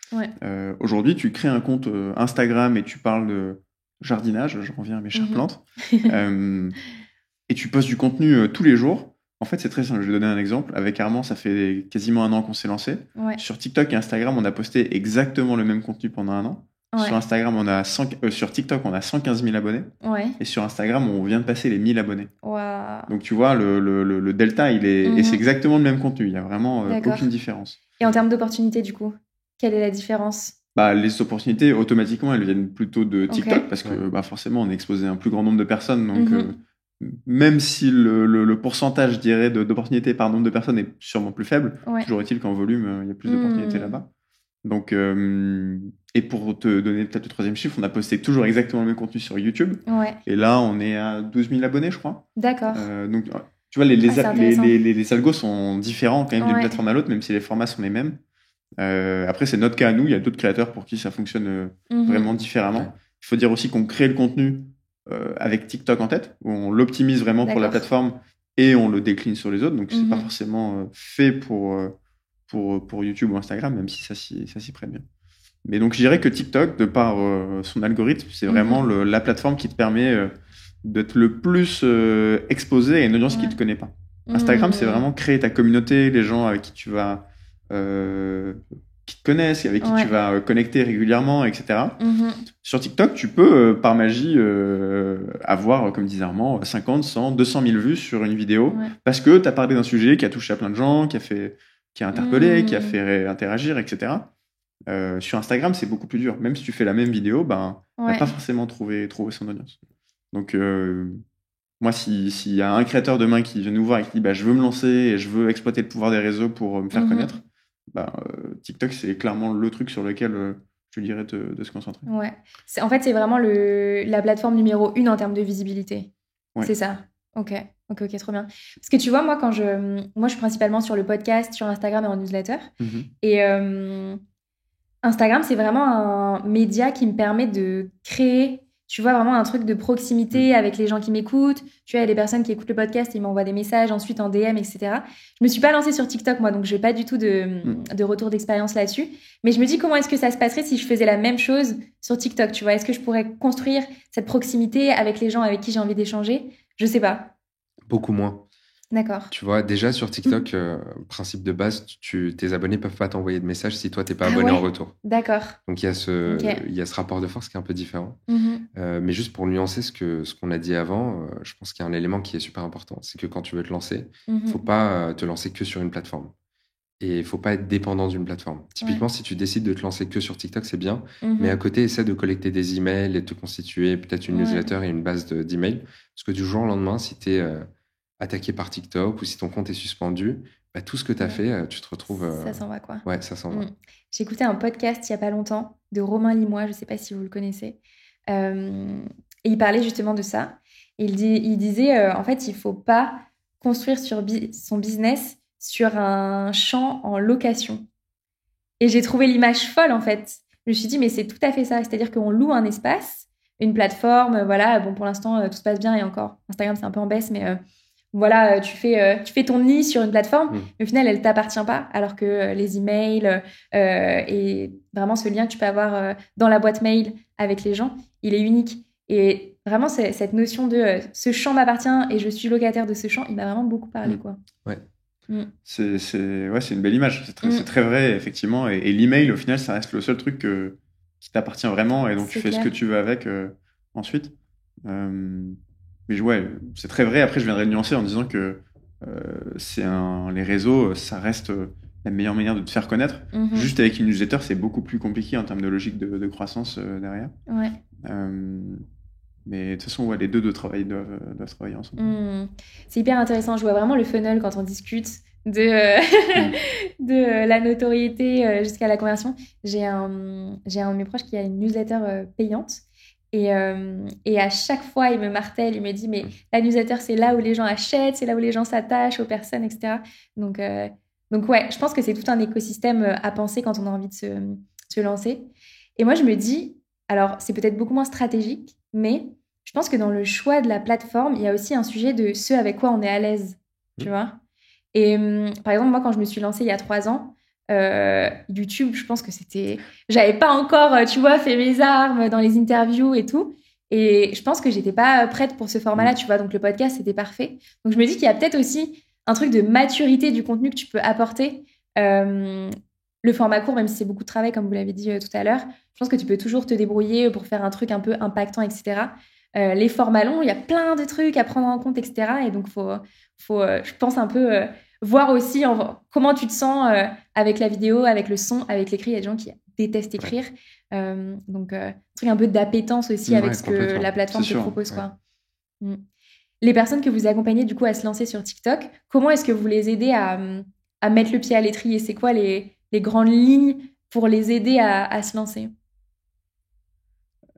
Aujourd'hui, tu crées un compte Instagram et tu parles de jardinage, je reviens à mes chères plantes, et tu postes du contenu tous les jours. En fait, c'est très simple. Je vais donner un exemple. Avec Armand, ça fait quasiment un an qu'on s'est lancé. Sur TikTok et Instagram, on a posté exactement le même contenu pendant un an. Sur Instagram, sur TikTok, on a 115 000 abonnés. Et sur Instagram, on vient de passer les 1000 abonnés. Donc, tu vois, le delta, et c'est exactement le même contenu. Il n'y a vraiment aucune différence. Et en termes d'opportunités, du coup, quelle est la différence? Les opportunités, automatiquement, elles viennent plutôt de TikTok parce que forcément, on est exposé à un plus grand nombre de personnes. Donc, même si le pourcentage, je dirais, d'opportunités par nombre de personnes est sûrement plus faible, toujours est-il qu'en volume, il y a plus d'opportunités là-bas. Donc, et pour te donner peut-être le troisième chiffre, on a posté toujours exactement le même contenu sur YouTube. Et là, on est à 12 000 abonnés, je crois. D'accord. Donc, tu vois, les algos sont différents quand même d'une plateforme à l'autre, même si les formats sont les mêmes. Après, c'est notre cas à nous. Il y a d'autres créateurs pour qui ça fonctionne vraiment différemment. Il faut dire aussi qu'on crée le contenu avec TikTok en tête, où on l'optimise vraiment pour la plateforme et on le décline sur les autres. Donc, c'est pas forcément fait pour YouTube ou Instagram, même si ça s'y prête bien. Mais donc, je dirais que TikTok, de par son algorithme, c'est vraiment la plateforme qui te permet d'être le plus exposé à une audience qui te connaît pas. Instagram, c'est vraiment créer ta communauté, les gens avec qui tu vas qui te connaissent, avec qui tu vas connecter régulièrement, etc. Sur TikTok, tu peux, par magie, avoir, comme disait Armand, 50, 100, 200 000 vues sur une vidéo, parce que tu as parlé d'un sujet qui a touché à plein de gens, qui a interpellé, qui a fait interagir, etc. Sur Instagram, c'est beaucoup plus dur. Même si tu fais la même vidéo, ben, il va pas forcément trouver son audience. Donc, moi, s'il y a un créateur demain qui vient nous voir et qui dit bah, je veux me lancer et je veux exploiter le pouvoir des réseaux pour me faire connaître, bah, TikTok, c'est clairement le truc sur lequel je dirais de se concentrer. Ouais. En fait, c'est vraiment la plateforme numéro 1 en termes de visibilité. Ouais. C'est ça. Ok, trop bien. Parce que tu vois, moi, je suis principalement sur le podcast, sur Instagram et en newsletter. Et Instagram, c'est vraiment un média qui me permet de créer, tu vois, vraiment un truc de proximité avec les gens qui m'écoutent. Tu vois, il y a des personnes qui écoutent le podcast et ils m'envoient des messages ensuite en DM, etc. Je me suis pas lancée sur TikTok, moi, donc je n'ai pas du tout de retour d'expérience là-dessus. Mais je me dis comment est-ce que ça se passerait si je faisais la même chose sur TikTok, tu vois. Est-ce que je pourrais construire cette proximité avec les gens avec qui j'ai envie d'échanger? Je sais pas. Beaucoup moins. D'accord. Tu vois, déjà sur TikTok, principe de base, tes abonnés peuvent pas t'envoyer de messages si toi, t'es pas abonné en retour. D'accord. Donc, il y a ce rapport de force qui est un peu différent. Mais juste pour nuancer ce qu'on a dit avant, je pense qu'il y a un élément qui est super important. C'est que quand tu veux te lancer, faut pas te lancer que sur une plateforme. Et il faut pas être dépendant d'une plateforme. Typiquement, si tu décides de te lancer que sur TikTok, c'est bien. Mais à côté, essaie de collecter des emails et de te constituer peut-être une newsletter et une base d'emails. Parce que du jour au lendemain, si tu es attaqué par TikTok ou si ton compte est suspendu, bah, tout ce que tu as fait, tu te retrouves... Ça s'en va, quoi. Ouais, ça s'en va. J'ai écouté un podcast il y a pas longtemps de Romain Limois, je sais pas si vous le connaissez. Et il parlait justement de ça. Il disait, en fait, il faut pas construire son business sur un champ en location. Et j'ai trouvé l'image folle, en fait. Je me suis dit, mais c'est tout à fait ça. C'est-à-dire qu'on loue un espace, une plateforme, voilà. Bon, pour l'instant, tout se passe bien et encore. Instagram, c'est un peu en baisse, mais... voilà, tu fais ton nid sur une plateforme, mais au final, elle t'appartient pas, alors que les emails et vraiment ce lien que tu peux avoir dans la boîte mail avec les gens, il est unique. Et vraiment, cette notion de ce champ m'appartient et je suis locataire de ce champ, il m'a vraiment beaucoup parlé, quoi. Ouais. C'est une belle image. C'est très vrai, effectivement. Et l'email, au final, ça reste le seul truc qui t'appartient vraiment et donc tu fais ce que tu veux avec ensuite. Mais ouais, c'est très vrai. Après, je viendrais le nuancer en disant que les réseaux, ça reste la meilleure manière de te faire connaître. Juste avec une newsletter, c'est beaucoup plus compliqué en termes de logique de croissance derrière. Ouais. Mais de toute façon, les deux doivent travailler ensemble. C'est hyper intéressant. Je vois vraiment le funnel quand on discute de la notoriété jusqu'à la conversion. J'ai un de mes proches qui a une newsletter payante. Et à chaque fois, il me martèle, il me dit, mais la newsletter, c'est là où les gens achètent, c'est là où les gens s'attachent aux personnes, etc. Donc ouais, je pense que c'est tout un écosystème à penser quand on a envie de se lancer. Et moi, je me dis, alors, c'est peut-être beaucoup moins stratégique, mais je pense que dans le choix de la plateforme, il y a aussi un sujet de ce avec quoi on est à l'aise, tu vois. Et par exemple, moi, quand je me suis lancée il y a 3 ans, YouTube, je pense que j'avais pas encore, tu vois, fait mes armes dans les interviews et tout. Et je pense que j'étais pas prête pour ce format-là, tu vois. Donc, le podcast, c'était parfait. Donc, je me dis qu'il y a peut-être aussi un truc de maturité du contenu que tu peux apporter. Le format court, même si c'est beaucoup de travail, comme vous l'avez dit tout à l'heure, je pense que tu peux toujours te débrouiller pour faire un truc un peu impactant, etc. Les formats longs, il y a plein de trucs à prendre en compte, etc. Et donc, faut je pense, un peu voir aussi comment tu te sens avec la vidéo, avec le son, avec l'écrit. Il y a des gens qui détestent écrire. Donc, un truc un peu d'appétence aussi avec ce que la plateforme te propose, quoi. Les personnes que vous accompagnez, du coup, à se lancer sur TikTok, comment est-ce que vous les aidez à mettre le pied à l'étrier? C'est quoi les grandes lignes pour les aider à se lancer?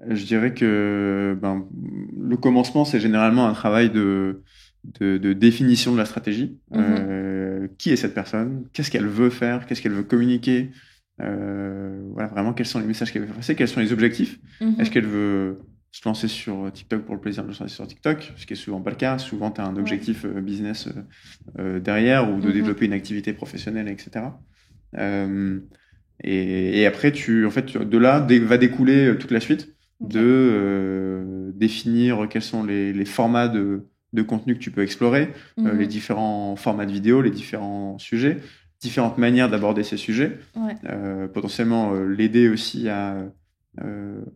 Je dirais que le commencement, c'est généralement un travail de définition de la stratégie. Qui est cette personne? Qu'est-ce qu'elle veut faire? Qu'est-ce qu'elle veut communiquer? Voilà, vraiment, quels sont les messages qu'elle veut passer? Quels sont les objectifs? Est-ce qu'elle veut se lancer sur TikTok pour le plaisir de se lancer sur TikTok? Ce qui est souvent pas le cas. Souvent, tu as un objectif business derrière ou de développer une activité professionnelle, etc. Et après, de là va découler toute la suite de définir quels sont les formats de contenu que tu peux explorer, les différents formats de vidéos, les différents sujets, différentes manières d'aborder ces sujets, potentiellement l'aider aussi à...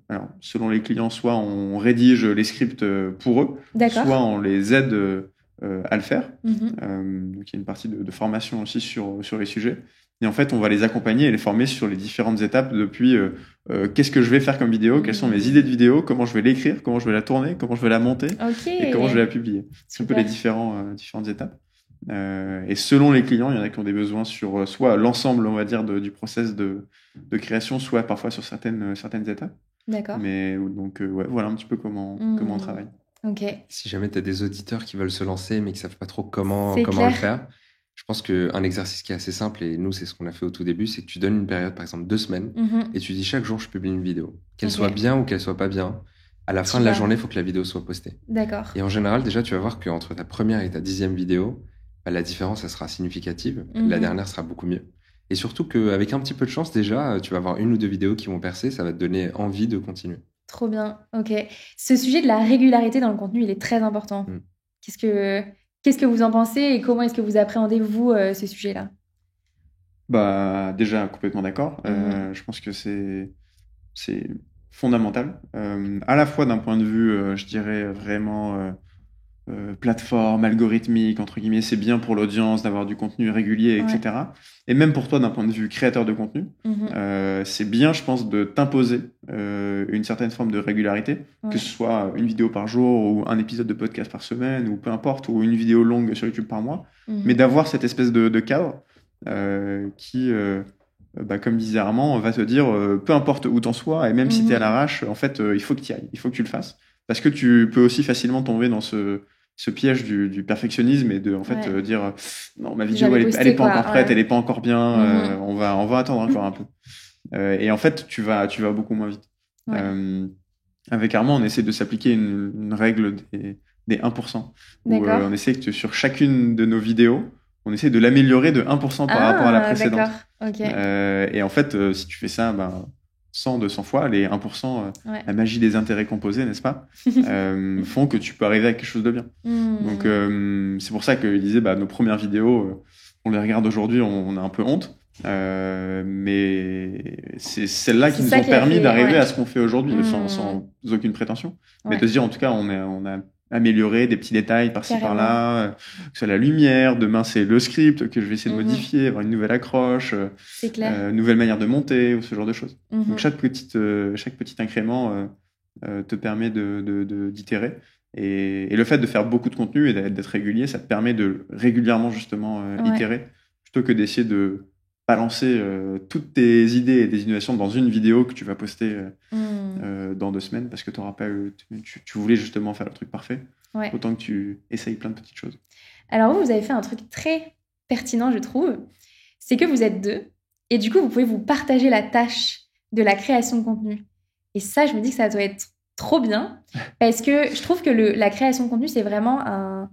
alors, selon les clients, soit on rédige les scripts pour eux, soit on les aide à le faire. Donc, il y a une partie de formation aussi sur les sujets. Et en fait, on va les accompagner et les former sur les différentes étapes depuis qu'est-ce que je vais faire comme vidéo, quelles sont mes idées de vidéo, comment je vais l'écrire, comment je vais la tourner, comment je vais la monter et comment je vais la publier. C'est un peu les différentes étapes. Et selon les clients, il y en a qui ont des besoins sur soit l'ensemble, on va dire, du process de création, soit parfois sur certaines étapes. D'accord. Mais donc, voilà un petit peu comment on travaille. Ok. Si jamais tu as des auditeurs qui veulent se lancer mais qui savent pas trop comment C'est clair. le faire, je pense qu'un exercice qui est assez simple, et nous, c'est ce qu'on a fait au tout début, c'est que tu donnes une période, par exemple 2 semaines, et tu dis chaque jour, je publie une vidéo. Qu'elle Ok. soit bien ou qu'elle soit pas bien, à la fin de la journée, il faut que la vidéo soit postée. D'accord. Et en général, déjà, tu vas voir qu'entre ta première et ta 10e vidéo, la différence, elle sera significative. La dernière sera beaucoup mieux. Et surtout qu'avec un petit peu de chance, déjà, tu vas avoir 1 ou 2 vidéos qui vont percer, ça va te donner envie de continuer. Trop bien, ok. Ce sujet de la régularité dans le contenu, il est très important. Qu'est-ce que vous en pensez et comment est-ce que vous appréhendez, vous, ce sujet-là ? Bah, déjà, complètement d'accord. Je pense que c'est fondamental. À la fois d'un point de vue, je dirais, vraiment plateforme, algorithmique, entre guillemets, c'est bien pour l'audience d'avoir du contenu régulier, etc. Et même pour toi, d'un point de vue créateur de contenu, c'est bien, je pense, de t'imposer une certaine forme de régularité, que ce soit une vidéo par jour ou un épisode de podcast par semaine, ou peu importe, ou une vidéo longue sur YouTube par mois, mais d'avoir cette espèce de cadre qui, comme disait Armand, va te dire, peu importe où t'en sois, et même si t'es à l'arrache, en fait, il faut que t'y ailles, il faut que tu le fasses. Parce que tu peux aussi facilement tomber dans ce piège du perfectionnisme et de dire non, ma vidéo elle est pas encore prête, elle est pas encore bien, on va attendre encore un peu. Et en fait, tu vas beaucoup moins vite. Avec Armand, on essaie de s'appliquer une règle des 1%. Où on essaie que sur chacune de nos vidéos, on essaie de l'améliorer de 1% par rapport à la précédente. Et en fait, si tu fais ça, 100, 200 fois, les 1%, la magie des intérêts composés, n'est-ce pas, font que tu peux arriver à quelque chose de bien. Donc, c'est pour ça qu'il disait, nos premières vidéos, on les regarde aujourd'hui, on a un peu honte, mais c'est celles-là qui nous ont permis d'arriver à ce qu'on fait aujourd'hui, sans aucune prétention. Mais de se dire, en tout cas, on a amélioré des petits détails par-ci par-là, que ce soit la lumière, demain c'est le script que je vais essayer de modifier, avoir une nouvelle accroche, nouvelle manière de monter, ou ce genre de choses. Donc chaque petit incrément te permet d'itérer. Et le fait de faire beaucoup de contenu et d'être régulier, ça te permet de régulièrement justement itérer, plutôt que d'essayer de balancer toutes tes idées et des innovations dans une vidéo que tu vas poster dans 2 semaines parce que t'auras pas tu voulais justement faire le truc parfait. Autant que tu essayes plein de petites choses. Alors vous avez fait un truc très pertinent, je trouve. C'est que vous êtes 2 et du coup, vous pouvez vous partager la tâche de la création de contenu. Et ça, je me dis que ça doit être trop bien parce que je trouve que la création de contenu, c'est vraiment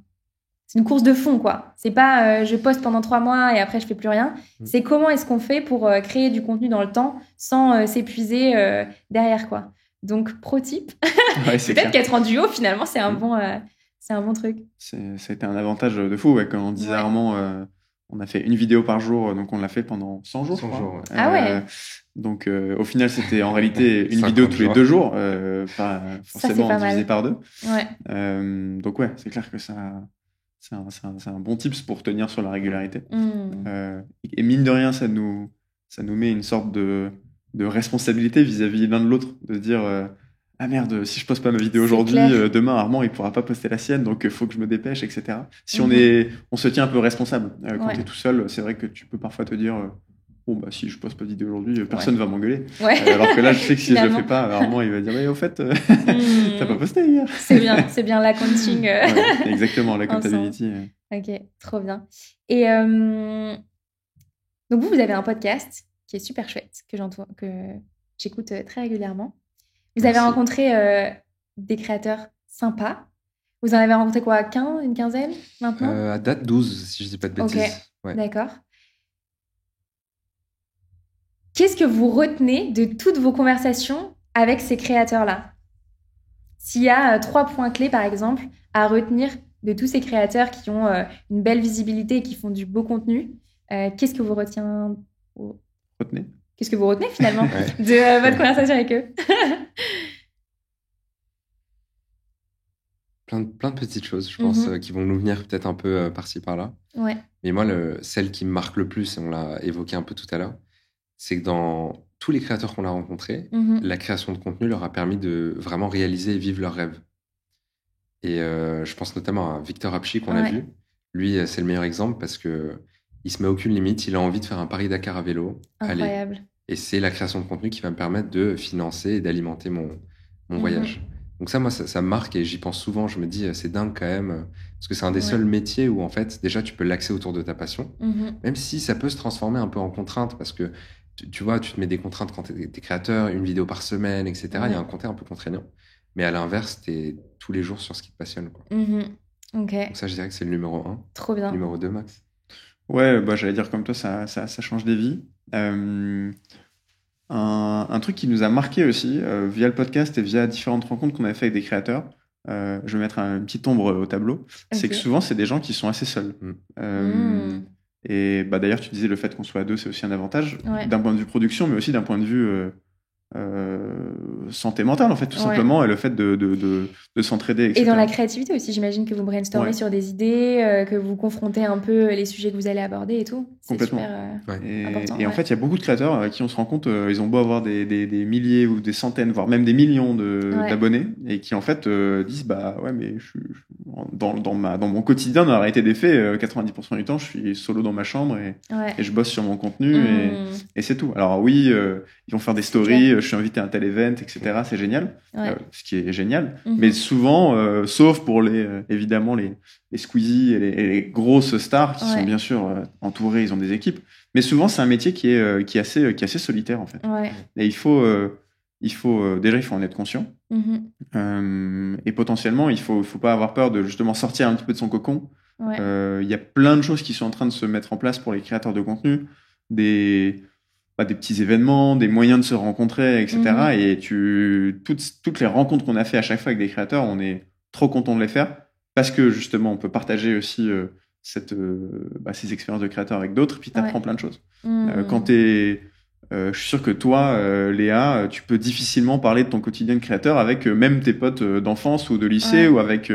c'est une course de fond, quoi. C'est pas je poste pendant 3 mois et après je fais plus rien. C'est comment est-ce qu'on fait pour créer du contenu dans le temps sans s'épuiser derrière, quoi. Donc, pro tip. Peut-être qu'être en duo, finalement, c'est un bon truc. Ça a été un avantage de fou. Quand on disait Armand, on a fait une vidéo par jour, donc on l'a fait pendant 100 jours. 100 jours, Ah ouais. Donc, au final, c'était en réalité une vidéo tous les 2 jours, pas forcément divisé par 2. Donc, c'est clair que c'est un bon tips pour tenir sur la régularité. Et mine de rien, ça nous met une sorte de responsabilité vis-à-vis l'un de l'autre, de se dire ah merde, si je poste pas ma vidéo aujourd'hui, demain Armand il pourra pas poster la sienne, donc il faut que je me dépêche, etc. Si on se tient un peu responsable quand t'es tout seul, c'est vrai que tu peux parfois te dire si je poste pas de vidéo aujourd'hui, personne va m'engueuler. Alors que là, je sais que si je le fais pas, Armand il va dire au fait, t'as pas posté hier. C'est bien l'accounting. Exactement, l'accountability. Ok, trop bien. Et donc vous avez un podcast qui est super chouette, que j'écoute très régulièrement. Vous avez rencontré des créateurs sympas. Vous en avez rencontré quoi, une quinzaine maintenant ? À date, 12, si je dis pas de bêtises. Ok, d'accord. Qu'est-ce que vous retenez de toutes vos conversations avec ces créateurs-là ? S'il y a 3 points clés, par exemple, à retenir de tous ces créateurs qui ont une belle visibilité et qui font du beau contenu, qu'est-ce que vous retenez ? Qu'est-ce que vous retenez, finalement, de votre conversation avec eux ? plein de petites choses, je pense, qui vont nous venir peut-être un peu par-ci, par-là. Ouais. Mais moi, celle qui me marque le plus, et on l'a évoqué un peu tout à l'heure, c'est que dans tous les créateurs qu'on a rencontrés, la création de contenu leur a permis de vraiment réaliser et vivre leurs rêves. Et je pense notamment à Victor Apchi qu'on a vu. Lui, c'est le meilleur exemple parce que il se met aucune limite. Il a envie de faire un Paris-Dakar à vélo. Incroyable. Allez. Et c'est la création de contenu qui va me permettre de financer et d'alimenter mon voyage. Donc ça, moi, ça me marque et j'y pense souvent. Je me dis, c'est dingue quand même. Parce que c'est un des seuls métiers où, en fait, déjà, tu peux l'axer autour de ta passion. Même si ça peut se transformer un peu en contrainte parce que, tu vois, tu te mets des contraintes quand tu es créateur, une vidéo par semaine, etc. Il y a un côté un peu contraignant. Mais à l'inverse, tu es tous les jours sur ce qui te passionne, quoi. Ok. Donc ça, je dirais que c'est le numéro 1. Trop bien. Numéro 2, Max. Ouais, bah, j'allais dire comme toi, ça change des vies. Un truc qui nous a marqué aussi, via le podcast et via différentes rencontres qu'on avait fait avec des créateurs, je vais mettre une petite ombre au tableau, c'est que souvent, c'est des gens qui sont assez seuls. Et bah, d'ailleurs, tu disais le fait qu'on soit à deux, c'est aussi un avantage, d'un point de vue production, mais aussi d'un point de vue santé mentale, en fait, tout simplement, et le fait de s'entraider, etc. Et dans la créativité aussi, j'imagine que vous brainstormez sur des idées, que vous confrontez un peu les sujets que vous allez aborder et tout. C'est complètement super important. Et en fait, il y a beaucoup de créateurs avec qui on se rend compte, ils ont beau avoir des milliers ou des centaines, voire même des millions d'abonnés, et qui en fait disent bah ouais, mais dans mon quotidien, dans la réalité des faits, 90% du temps, je suis solo dans ma chambre et je bosse sur mon contenu et c'est tout. Alors oui, ils vont faire des stories, je suis invité à un tel event, etc. C'est génial, ce qui est génial. Mais souvent, sauf pour évidemment les Squeezie et les grosses stars qui sont bien sûr entourés, ils ont des équipes. Mais souvent, c'est un métier qui est assez solitaire en fait. Et il faut déjà, il faut en être conscient. Et potentiellement, il faut pas avoir peur de justement sortir un petit peu de son cocon. Il y a plein de choses qui sont en train de se mettre en place pour les créateurs de contenu, des petits événements, des moyens de se rencontrer, etc. Et toutes les rencontres qu'on a fait à chaque fois avec des créateurs, on est trop content de les faire parce que justement, on peut partager aussi ces expériences de créateurs avec d'autres, puis tu apprends plein de choses. Quand je suis sûr que toi, Léa, tu peux difficilement parler de ton quotidien de créateur avec même tes potes d'enfance ou de lycée ou avec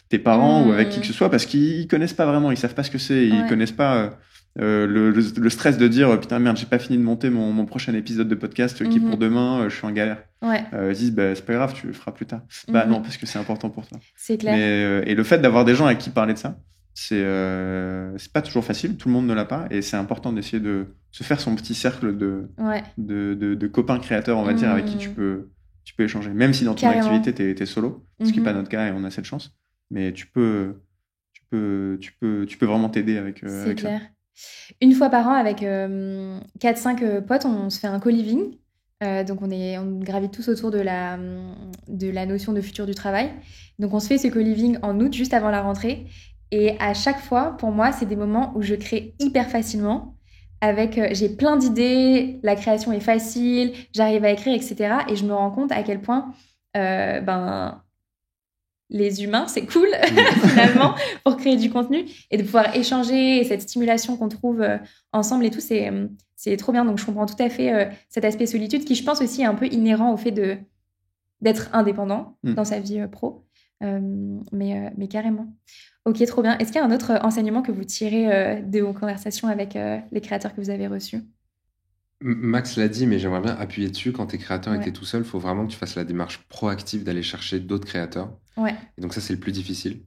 tes parents ou avec qui que ce soit parce qu'ils connaissent pas vraiment, ils savent pas ce que c'est, ils connaissent pas le stress de dire putain merde, j'ai pas fini de monter mon prochain épisode de podcast qui pour demain, je suis en galère. Ils disent bah c'est pas grave, tu le feras plus tard. Bah non, parce que c'est important pour toi. C'est clair. Et le fait d'avoir des gens avec qui parler de ça, c'est pas toujours facile, tout le monde ne l'a pas, et c'est important d'essayer de se faire son petit cercle de copains créateurs, on va dire, avec qui tu peux échanger, même si dans ton activité t'es solo, ce qui n'est pas notre cas et on a cette chance, mais tu peux vraiment t'aider avec clair. Ça. Une fois par an, avec 4-5 potes, on se fait un co-living. Donc on gravite tous autour de la notion de futur du travail. Donc on se fait ce co-living en août, juste avant la rentrée. Et à chaque fois, pour moi, c'est des moments où je crée hyper facilement. J'ai plein d'idées, la création est facile, j'arrive à écrire, etc. Et je me rends compte à quel point les humains, c'est cool, finalement, pour créer du contenu. Et de pouvoir échanger, et cette stimulation qu'on trouve ensemble et tout, c'est trop bien. Donc je comprends tout à fait cet aspect solitude qui, je pense, aussi est un peu inhérent au fait d'être indépendant dans sa vie pro. Mais carrément. Ok, trop bien. Est-ce qu'il y a un autre enseignement que vous tirez de vos conversations avec les créateurs que vous avez reçus ? Max l'a dit, mais j'aimerais bien appuyer dessus. Quand tu es créateur et que tu es tout seul, il faut vraiment que tu fasses la démarche proactive d'aller chercher d'autres créateurs. Et donc ça, c'est le plus difficile.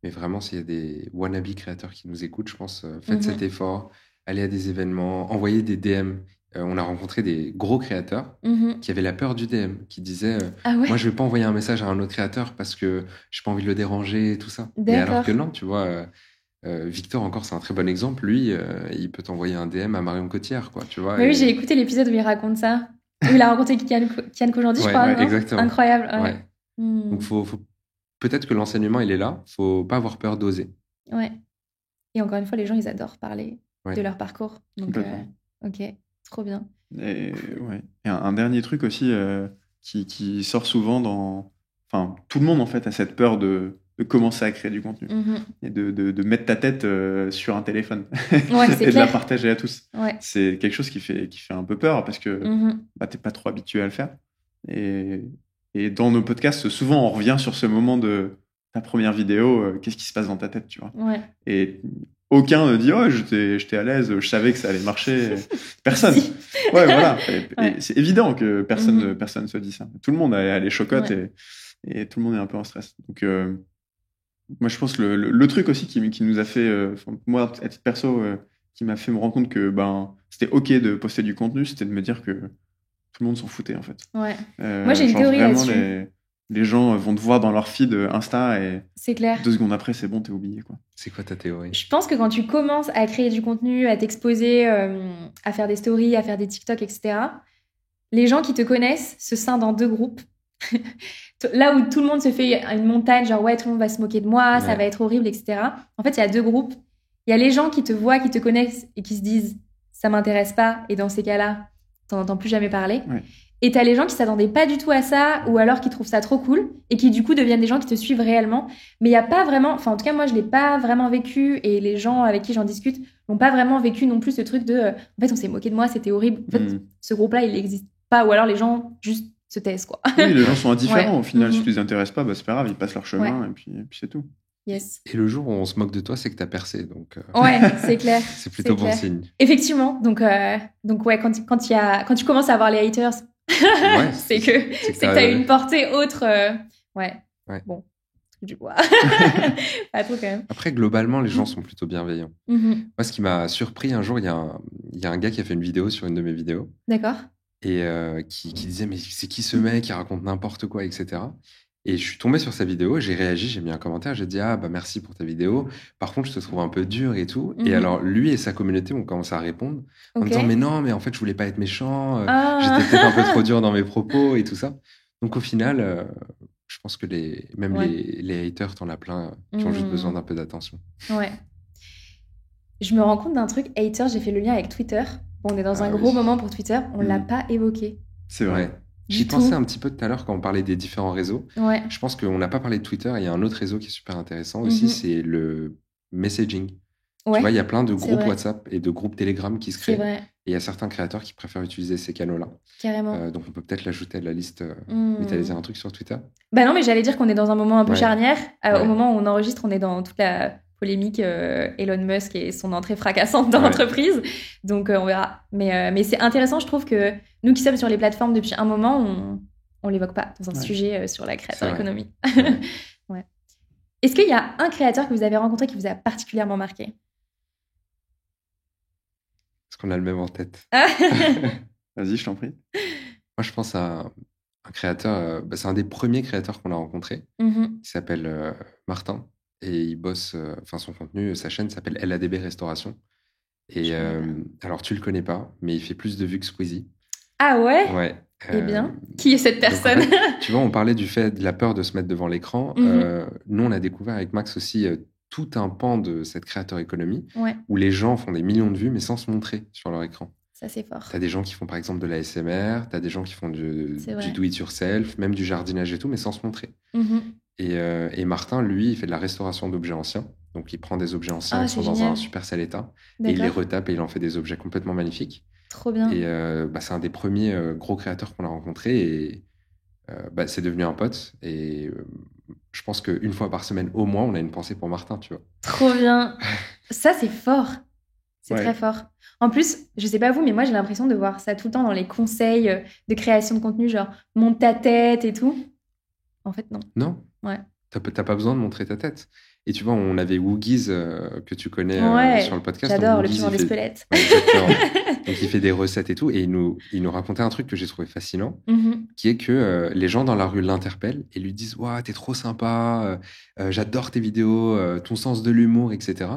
Mais vraiment, s'il y a des wannabe créateurs qui nous écoutent, je pense, faites cet effort, allez à des événements, envoyez des DM. On a rencontré des gros créateurs qui avaient la peur du DM, qui disaient moi, je vais pas envoyer un message à un autre créateur parce que j'ai pas envie de le déranger et tout ça. Mais alors que non, tu vois... Victor, encore, c'est un très bon exemple. Lui, il peut t'envoyer un DM à Marion Cotillard, quoi, tu vois. Oui, j'ai écouté l'épisode où il raconte ça. Où il a rencontré Kian Kojandi, je crois. Non, exactement. Incroyable. Donc, peut-être que l'enseignement, il est là. Faut pas avoir peur d'oser. Ouais. Et encore une fois, les gens, ils adorent parler de leur parcours. Donc, ok, trop bien. Et un dernier truc aussi qui sort souvent dans... Enfin, tout le monde, en fait, a cette peur de commencer à créer du contenu et de mettre ta tête sur un téléphone et de la partager à tous. C'est quelque chose qui fait un peu peur parce que t'es pas trop habitué à le faire. Et dans nos podcasts, souvent, on revient sur ce moment de ta première vidéo, qu'est-ce qui se passe dans ta tête, tu vois. Ouais. Et aucun ne dit, oh, j'étais à l'aise, je savais que ça allait marcher. Personne. Si. Ouais, voilà. Et Ouais. c'est évident que personne se dit ça. Tout le monde a les chocottes Ouais. et tout le monde est un peu en stress. Donc, moi, je pense que le truc aussi qui nous a fait, moi, à titre perso, qui m'a fait me rendre compte que c'était OK de poster du contenu, c'était de me dire que tout le monde s'en foutait, en fait. Ouais. Moi, j'ai une Genre, théorie vraiment, là-dessus. les gens vont te voir dans leur feed Insta et C'est clair. 2 secondes après, c'est bon, t'es oublié, quoi. C'est quoi ta théorie? Je pense que quand tu commences à créer du contenu, à t'exposer, à faire des stories, à faire des TikTok, etc., les gens qui te connaissent se scindent en 2 groupes. Là où tout le monde se fait une montagne, genre ouais, tout le monde va se moquer de moi, ça Ouais. va être horrible, etc. En fait, il y a 2 groupes. Il y a les gens qui te voient, qui te connaissent et qui se disent ça m'intéresse pas, et dans ces cas-là, t'en entends plus jamais parler. Ouais. Et t'as les gens qui s'attendaient pas du tout à ça, ou alors qui trouvent ça trop cool, et qui du coup deviennent des gens qui te suivent réellement. Mais il y a pas vraiment, enfin en tout cas moi je l'ai pas vraiment vécu, et les gens avec qui j'en discute n'ont pas vraiment vécu non plus ce truc de en fait on s'est moqué de moi, c'était horrible. En fait, ce groupe-là il n'existe pas, ou alors les gens juste se taisent quoi. Oui, les gens sont indifférents Ouais. au final. Si Mhm. tu les intéresses pas, c'est pas grave, ils passent leur chemin et puis c'est tout. Yes. Et le jour où on se moque de toi, c'est que t'as percé. Donc, Ouais, c'est clair. c'est plutôt bon clair. signe. Effectivement. Donc ouais, quand tu commences à avoir les haters, Ouais, c'est que t'as une portée autre. Ouais. Bon, du bois. Pas trop quand même. Après, globalement, les gens sont plutôt bienveillants. Mhm. Moi, ce qui m'a surpris un jour, il y a un gars qui a fait une vidéo sur une de mes vidéos D'accord. et qui disait mais c'est qui ce mec qui raconte n'importe quoi, etc. Et je suis tombé sur sa vidéo, j'ai réagi, j'ai mis un commentaire, j'ai dit ah bah merci pour ta vidéo. Par contre, je te trouve un peu dur et tout. Et alors lui et sa communauté ont commencé à répondre en disant mais non, mais en fait je voulais pas être méchant, j'étais peut-être un peu trop dur dans mes propos et tout ça. Donc au final, je pense que les haters, t'en as plein qui ont juste besoin d'un peu d'attention. Ouais. Je me rends compte d'un truc, haters, j'ai fait le lien avec Twitter. Bon, on est dans un gros moment pour Twitter, on l'a pas évoqué. C'est vrai. Ouais. J'y pensais un petit peu tout à l'heure quand on parlait des différents réseaux. Ouais. Je pense qu'on n'a pas parlé de Twitter. Il y a un autre réseau qui est super intéressant aussi, c'est le messaging. Ouais. Tu vois, il y a plein de groupes WhatsApp et de groupes Telegram qui se créent. C'est vrai. Et il y a certains créateurs qui préfèrent utiliser ces canaux-là. Carrément. Donc on peut peut-être l'ajouter à la liste. Mais t'allais dire un truc sur Twitter? Bah non, mais j'allais dire qu'on est dans un moment un peu charnière. Ouais. Au moment où on enregistre, on est dans toute la polémique Elon Musk et son entrée fracassante dans l'entreprise. Donc on verra. Mais c'est intéressant, je trouve que nous qui sommes sur les plateformes depuis un moment, on l'évoque pas dans un sujet sur la créateur économie. Ouais. Est-ce qu'il y a un créateur que vous avez rencontré qui vous a particulièrement marqué? Est-ce qu'on a le même en tête? Vas-y, je t'en prie. Moi, je pense à un créateur, c'est un des premiers créateurs qu'on a rencontré, qui s'appelle Martin. Et il bosse, son contenu, sa chaîne s'appelle LADB Restauration. Et alors, tu le connais pas, mais il fait plus de vues que Squeezie. Ah ouais? Ouais. Eh bien, qui est cette personne? Donc, en fait, tu vois, on parlait du fait de la peur de se mettre devant l'écran. Nous, on a découvert avec Max aussi tout un pan de cette créateur économie où les gens font des millions de vues, mais sans se montrer sur leur écran. Ça, c'est fort. Tu as des gens qui font par exemple de la ASMR, tu as des gens qui font du do-it-yourself, même du jardinage et tout, mais sans se montrer. Et Martin, lui, il fait de la restauration d'objets anciens. Donc, il prend des objets anciens qui sont dans un super sale état et il les retape et il en fait des objets complètement magnifiques. Trop bien. Et c'est un des premiers gros créateurs qu'on a rencontré et c'est devenu un pote. Et je pense qu'une fois par semaine au moins, on a une pensée pour Martin, tu vois. Trop bien. Ça, c'est fort. C'est très fort. En plus, je sais pas vous, mais moi, j'ai l'impression de voir ça tout le temps dans les conseils de création de contenu, genre monte ta tête et tout. En fait, non. Non. Ouais. T'as pas besoin de montrer ta tête. Et tu vois, on avait Woogies que tu connais sur le podcast. J'adore, le piment des squelettes. Ouais, exactement. Donc, il fait des recettes et tout. Et il nous racontait un truc que j'ai trouvé fascinant, qui est que les gens dans la rue l'interpellent et lui disent « Ouah, t'es trop sympa, j'adore tes vidéos, ton sens de l'humour, etc. »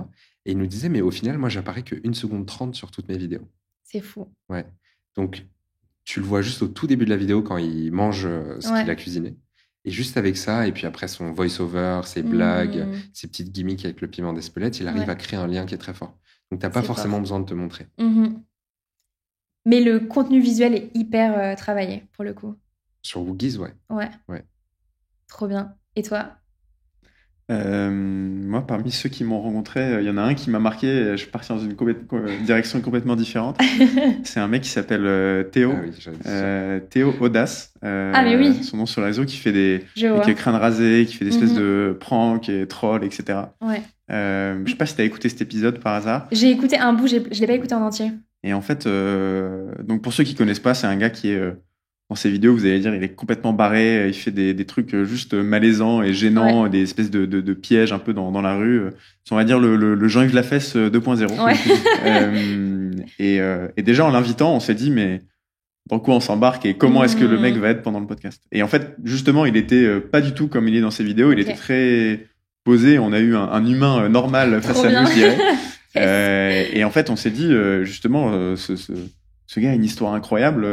Et il nous disait « Mais au final, moi, j'apparais que 1 seconde 30 sur toutes mes vidéos. » C'est fou. Ouais. Donc, tu le vois juste au tout début de la vidéo quand il mange ce qu'il a cuisiné. Et juste avec ça, et puis après son voice-over, ses blagues, ses petites gimmicks avec le piment d'Espelette, il arrive à créer un lien qui est très fort. Donc, t'as pas forcément besoin de te montrer. Mais le contenu visuel est hyper travaillé, pour le coup. Sur Woogies, ouais. Ouais. Trop bien. Et toi? Moi, parmi ceux qui m'ont rencontré, il y en a un qui m'a marqué. Je suis parti dans une direction complètement différente. C'est un mec qui s'appelle Théo. Ah oui, j'avais dit ça. Théo Audace. Mais oui. Son nom sur le réseau, qui fait des Je vois. avec les crânes rasés, qui fait des espèces de pranks et trolls, etc. Ouais. Je sais pas si t'as écouté cet épisode par hasard. J'ai écouté un bout, je l'ai pas écouté en entier. Et en fait, donc pour ceux qui connaissent pas, c'est un gars qui est dans ses vidéos, vous allez dire, il est complètement barré, il fait des trucs juste malaisants et gênants, des espèces de pièges un peu dans la rue. On va dire le Jean-Yves Lafesse 2.0. Ouais. Et déjà en l'invitant, on s'est dit, mais dans quoi on s'embarque et comment est-ce que le mec va être pendant le podcast. Et en fait, justement, il était pas du tout comme il est dans ses vidéos, il était très posé, on a eu un humain normal face à nous, je dirais. Et en fait, on s'est dit, justement, ce gars a une histoire incroyable.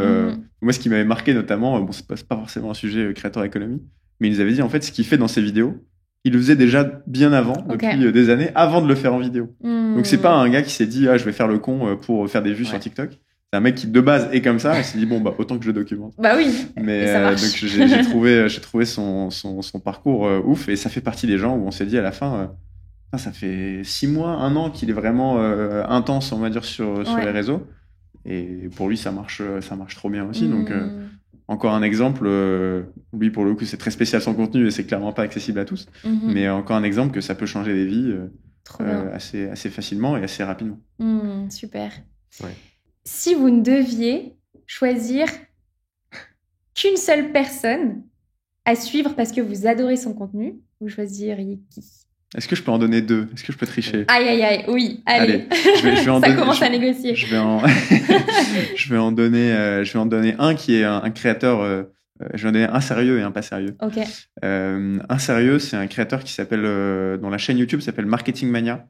Moi, ce qui m'avait marqué notamment, bon, c'est pas forcément un sujet Creator Economy, mais il nous avait dit, en fait, ce qu'il fait dans ses vidéos, il le faisait déjà bien avant, depuis des années, avant de le faire en vidéo. Donc, c'est pas un gars qui s'est dit, je vais faire le con pour faire des vues sur TikTok. C'est un mec qui, de base, est comme ça. Il s'est dit, bon, autant que je documente. Bah oui. Mais ça marche. donc, j'ai trouvé son parcours ouf. Et ça fait partie des gens où on s'est dit à la fin, ça fait 6 mois, 1 an qu'il est vraiment intense, on va dire, sur les réseaux. Et pour lui, ça marche trop bien aussi. Donc, encore un exemple. Lui, pour le coup, c'est très spécial son contenu et c'est clairement pas accessible à tous. Mais encore un exemple que ça peut changer des vies assez facilement et assez rapidement. Super. Ouais. Si vous ne deviez choisir qu'une seule personne à suivre parce que vous adorez son contenu, vous choisiriez qui ? Est-ce que je peux en donner 2 ? Est-ce que je peux tricher ? Aïe, oui, allez. Je vais en Ça commence à négocier. Je vais en donner un qui est un créateur. Je vais en donner un sérieux et un pas sérieux. Ok. Un sérieux, c'est un créateur qui s'appelle, dont la chaîne YouTube s'appelle Marketing Mania.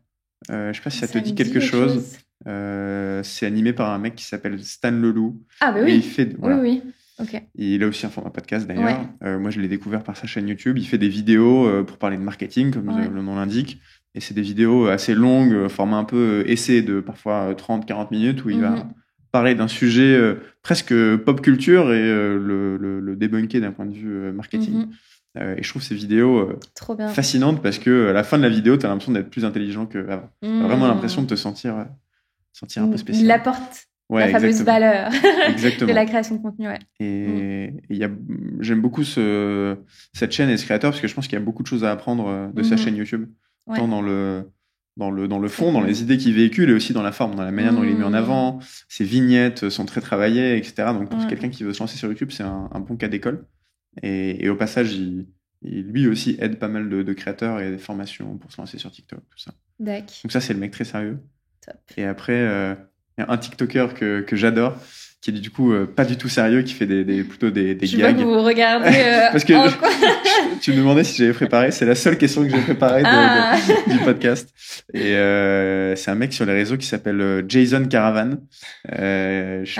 Je sais pas si ça te dit quelque chose. C'est animé par un mec qui s'appelle Stan Leloup. Ah bah oui. Et il fait, voilà. Oui. Ok. Il a aussi un format podcast d'ailleurs. Moi, je l'ai découvert par sa chaîne YouTube. Il fait des vidéos pour parler de marketing, comme le nom l'indique. Et c'est des vidéos assez longues, format un peu essai de parfois 30-40 minutes, où il va parler d'un sujet presque pop culture et le débunker d'un point de vue marketing. Et je trouve ces vidéos fascinantes parce que à la fin de la vidéo, tu as l'impression d'être plus intelligent qu'avant. Tu as vraiment l'impression de te sentir un peu spécial. Il apporte la fameuse valeur de la création de contenu. Et j'aime beaucoup cette chaîne et ce créateur parce que je pense qu'il y a beaucoup de choses à apprendre de sa chaîne YouTube. Tant dans le fond, dans les idées qu'il véhicule et aussi dans la forme, dans la manière dont il est mis en avant. Ses vignettes sont très travaillées, etc. Donc pour quelqu'un qui veut se lancer sur YouTube, c'est un bon cas d'école. Et au passage, il lui aussi aide pas mal de créateurs et des formations pour se lancer sur TikTok, tout ça. D'accord. Donc ça, c'est le mec très sérieux. Top. Et après, il y a un TikToker que j'adore, qui est du coup pas du tout sérieux, qui fait plutôt des gags. Je vois que vous regardez parce que tu me demandais si j'avais préparé. C'est la seule question que j'ai préparée du podcast. Et c'est un mec sur les réseaux qui s'appelle Jason Caravan. Je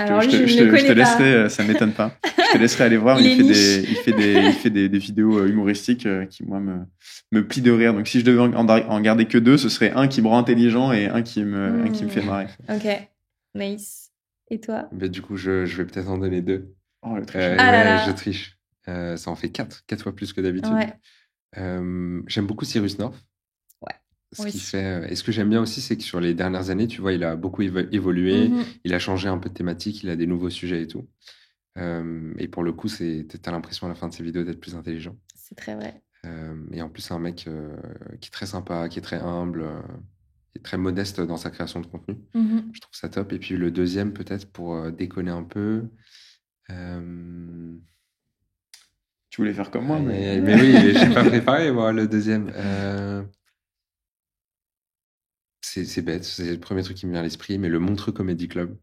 te laisserai, ça m'étonne pas. Je te laisserai aller voir. Il fait des vidéos humoristiques qui moi me plient de rire. Donc si je devais en garder que 2, ce serait un qui me rend intelligent et un qui me fait marrer. Ok, nice. Et toi ? Mais du coup, je vais peut-être en donner 2. Oh, le triche. Je triche. Ça en fait 4 fois plus que d'habitude. Ouais. J'aime beaucoup Cyrus North. Ouais. Et ce que j'aime bien aussi, c'est que sur les dernières années, tu vois, il a beaucoup évolué, il a changé un peu de thématique, il a des nouveaux sujets et tout. Et pour le coup, t'as l'impression à la fin de ses vidéos d'être plus intelligent. C'est très vrai. Et en plus, c'est un mec qui est très sympa, qui est très humble, qui est très modeste dans sa création de contenu. Je trouve ça top. Et puis le deuxième, peut-être pour déconner un peu. Tu voulais faire comme moi, mais oui, j'ai pas préparé, moi, le deuxième. C'est bête, c'est le premier truc qui me vient à l'esprit, mais le Montreux Comedy Club.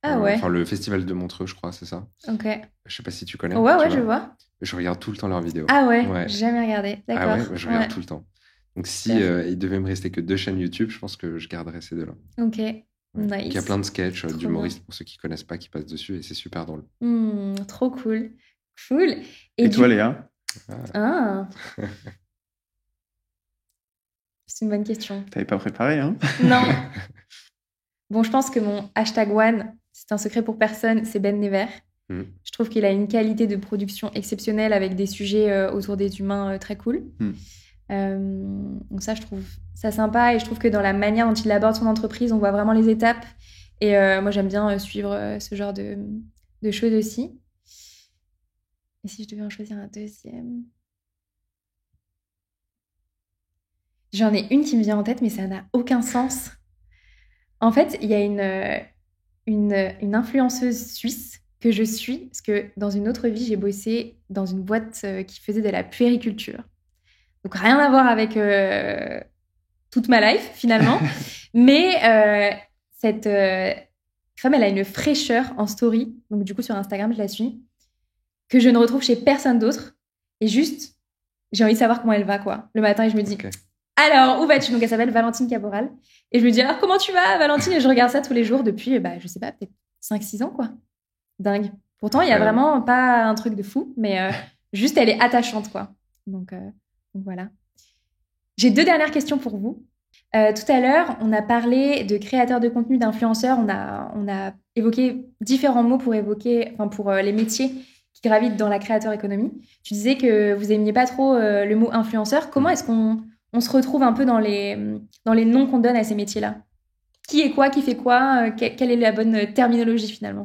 Ah ouais. Enfin, le festival de Montreux, je crois, c'est ça. Ok. Je sais pas si tu connais. Ouais, je vois. Je regarde tout le temps leurs vidéos. Ah ouais. J'ai jamais regardé. D'accord. Ah ouais, je regarde tout le temps. Donc si il devait me rester que 2 chaînes YouTube, je pense que je garderais ces 2-là. Ok. Ouais. Nice. Il y a plein de sketchs d'humoristes pour ceux qui connaissent pas qui passent dessus et c'est super drôle. Trop cool. Cool. Et toi, Léa ? C'est une bonne question. T'avais pas préparé, hein ? Non. Bon, je pense que mon #1, c'est un secret pour personne, c'est Ben Never. Je trouve qu'il a une qualité de production exceptionnelle avec des sujets autour des humains très cool. Donc ça, je trouve ça sympa et je trouve que dans la manière dont il aborde son entreprise, on voit vraiment les étapes. Et moi, j'aime bien suivre ce genre de choses aussi. Et si je devais en choisir un deuxième... J'en ai une qui me vient en tête, mais ça n'a aucun sens. En fait, il y a une influenceuse suisse que je suis, parce que dans une autre vie, j'ai bossé dans une boîte qui faisait de la puériculture. Donc, rien à voir avec toute ma life, finalement. Mais cette femme, elle a une fraîcheur en story. Donc, du coup, sur Instagram, je la suis, que je ne retrouve chez personne d'autre. Et juste, j'ai envie de savoir comment elle va, quoi. Le matin, et je me dis... Ok. Alors, où vas-tu? Donc, elle s'appelle Valentine Caboral. Et je me dis, alors, comment tu vas, Valentine? Et je regarde ça tous les jours depuis, je sais pas, peut-être 5-6 ans, quoi. Dingue. Pourtant, il y a vraiment pas un truc de fou, mais juste, elle est attachante, quoi. Donc voilà. J'ai 2 dernières questions pour vous. Tout à l'heure, on a parlé de créateurs de contenu, d'influenceurs. On a évoqué différents mots pour les métiers qui gravitent dans la créateur économie. Tu disais que vous aimiez pas trop le mot influenceur. Comment est-ce qu'on se retrouve un peu dans les noms qu'on donne à ces métiers-là? Qui est quoi? Qui fait quoi? Quelle est la bonne terminologie finalement?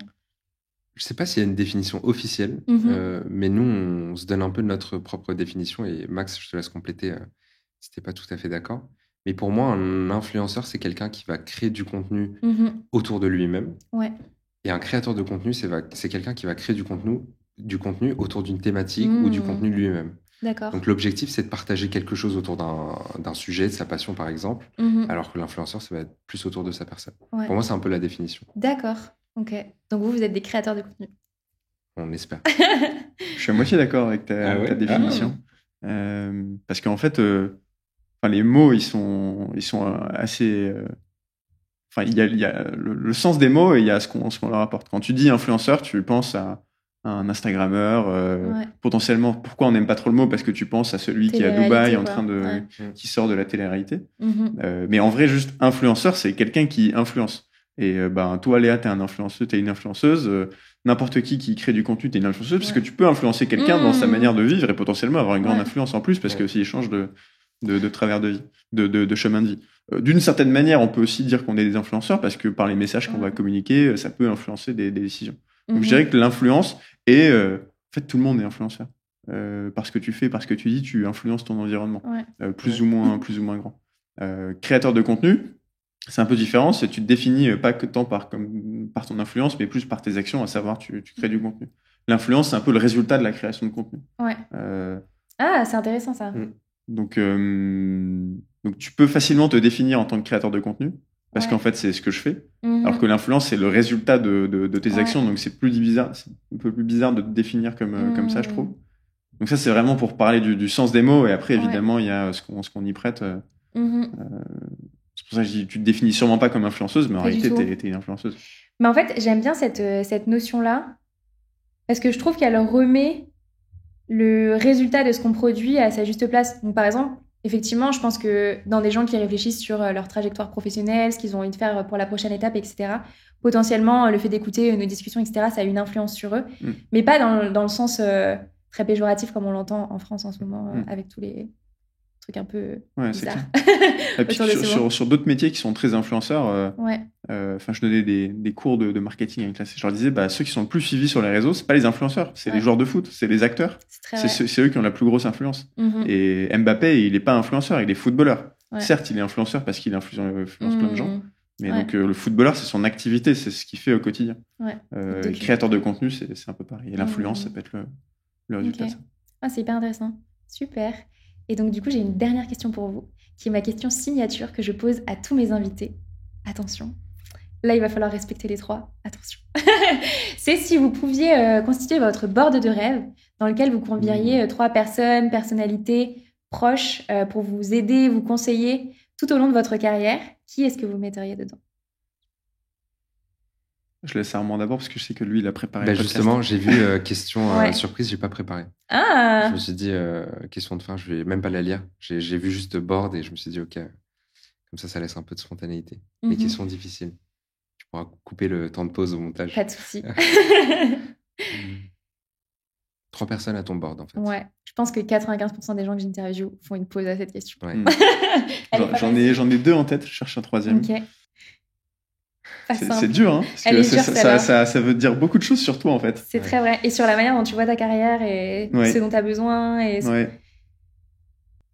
Je sais pas s'il y a une définition officielle, mais nous, on se donne un peu notre propre définition. Et Max, je te laisse compléter si t'es pas tout à fait d'accord. Mais pour moi, un influenceur, c'est quelqu'un qui va créer du contenu autour de lui-même. Ouais. Et un créateur de contenu, c'est quelqu'un qui va créer du contenu autour d'une thématique ou du contenu de lui-même. D'accord. Donc l'objectif, c'est de partager quelque chose autour d'un sujet, de sa passion par exemple, alors que l'influenceur, ça va être plus autour de sa personne. Ouais. Pour moi, c'est un peu la définition. D'accord. Ok. Donc vous êtes des créateurs de contenu. On espère. Je suis à moitié d'accord avec ta définition. Parce qu'en fait, les mots, ils sont assez... il y a le sens des mots et il y a ce qu'on leur apporte. Quand tu dis influenceur, tu penses à un Instagrammeur. Potentiellement, pourquoi on n'aime pas trop le mot? Parce que tu penses à celui qui est à Dubaï en train de... qui sort de la télé-réalité. Mais en vrai, juste influenceur, c'est quelqu'un qui influence. Et toi, Léa, t'es une influenceuse. N'importe qui crée du contenu, t'es une influenceuse, parce que tu peux influencer quelqu'un dans sa manière de vivre et potentiellement avoir une grande influence en plus, parce que s'il change de travers de vie, de chemin de vie. D'une certaine manière, on peut aussi dire qu'on est des influenceurs, parce que par les messages qu'on va communiquer, ça peut influencer des décisions. Donc je dirais que l'influence est... en fait, tout le monde est influenceur. Parce que tu fais, parce que tu dis, tu influences ton environnement. Plus ou moins grand. Créateur de contenu, c'est un peu différent, c'est tu te définis pas que tant par ton influence, mais plus par tes actions, à savoir tu crées du contenu. L'influence, c'est un peu le résultat de la création de contenu. C'est intéressant ça. Donc tu peux facilement te définir en tant que créateur de contenu, parce qu'en fait c'est ce que je fais, alors que l'influence c'est le résultat de tes actions, donc c'est un peu plus bizarre de te définir comme ça, je trouve. Donc ça c'est vraiment pour parler du sens des mots, et après évidemment il y a ce qu'on y prête. C'est pour ça que je dis, tu te définis sûrement pas comme influenceuse, mais en réalité, t'es une influenceuse. Mais en fait, j'aime bien cette notion-là, parce que je trouve qu'elle remet le résultat de ce qu'on produit à sa juste place. Donc, par exemple, effectivement, je pense que dans des gens qui réfléchissent sur leur trajectoire professionnelle, ce qu'ils ont envie de faire pour la prochaine étape, etc., potentiellement, le fait d'écouter nos discussions, etc., ça a une influence sur eux, mais pas dans le sens très péjoratif comme on l'entend en France en ce moment, avec tous les... truc un peu bizarre. Et puis sur d'autres métiers qui sont très influenceurs, je donnais des cours de marketing à une classe. Je leur disais, ceux qui sont le plus suivis sur les réseaux, c'est pas les influenceurs, c'est les joueurs de foot, c'est les acteurs. C'est eux qui ont la plus grosse influence. Et Mbappé, il est pas influenceur, il est footballeur. Certes, il est influenceur parce qu'il influence plein de gens. Mais donc, le footballeur, c'est son activité, c'est ce qu'il fait au quotidien. Le créateur de contenu, c'est un peu pareil. Et l'influence, ça peut être le résultat de ça. C'est hyper intéressant. Super. Et donc, du coup, j'ai une dernière question pour vous, qui est ma question signature que je pose à tous mes invités. Attention. Là, il va falloir respecter les 3. Attention. C'est si vous pouviez constituer votre board de rêve dans lequel vous convieriez 3 personnes, personnalités proches pour vous aider, vous conseiller tout au long de votre carrière. Qui est-ce que vous metteriez dedans? Je laisse Armand d'abord parce que je sais que lui, il a préparé le podcast. Justement, j'ai vu question surprise, j'ai pas préparé. Je me suis dit, question de fin, je vais même pas la lire. J'ai vu juste board et je me suis dit, ok, comme ça laisse un peu de spontanéité. Les questions difficiles. Tu pourras couper le temps de pause au montage. Pas de souci. 3 personnes à ton board, en fait. Ouais, je pense que 95% des gens que j'interviewe font une pause à cette question. Ouais. J'en ai 2 en tête, je cherche un 3e. Ok. C'est dur, hein, parce Elle que est dure, celle-là. ça veut dire beaucoup de choses sur toi, en fait. C'est très vrai. Et sur la manière dont tu vois ta carrière et ce dont tu as besoin. Et... Ouais.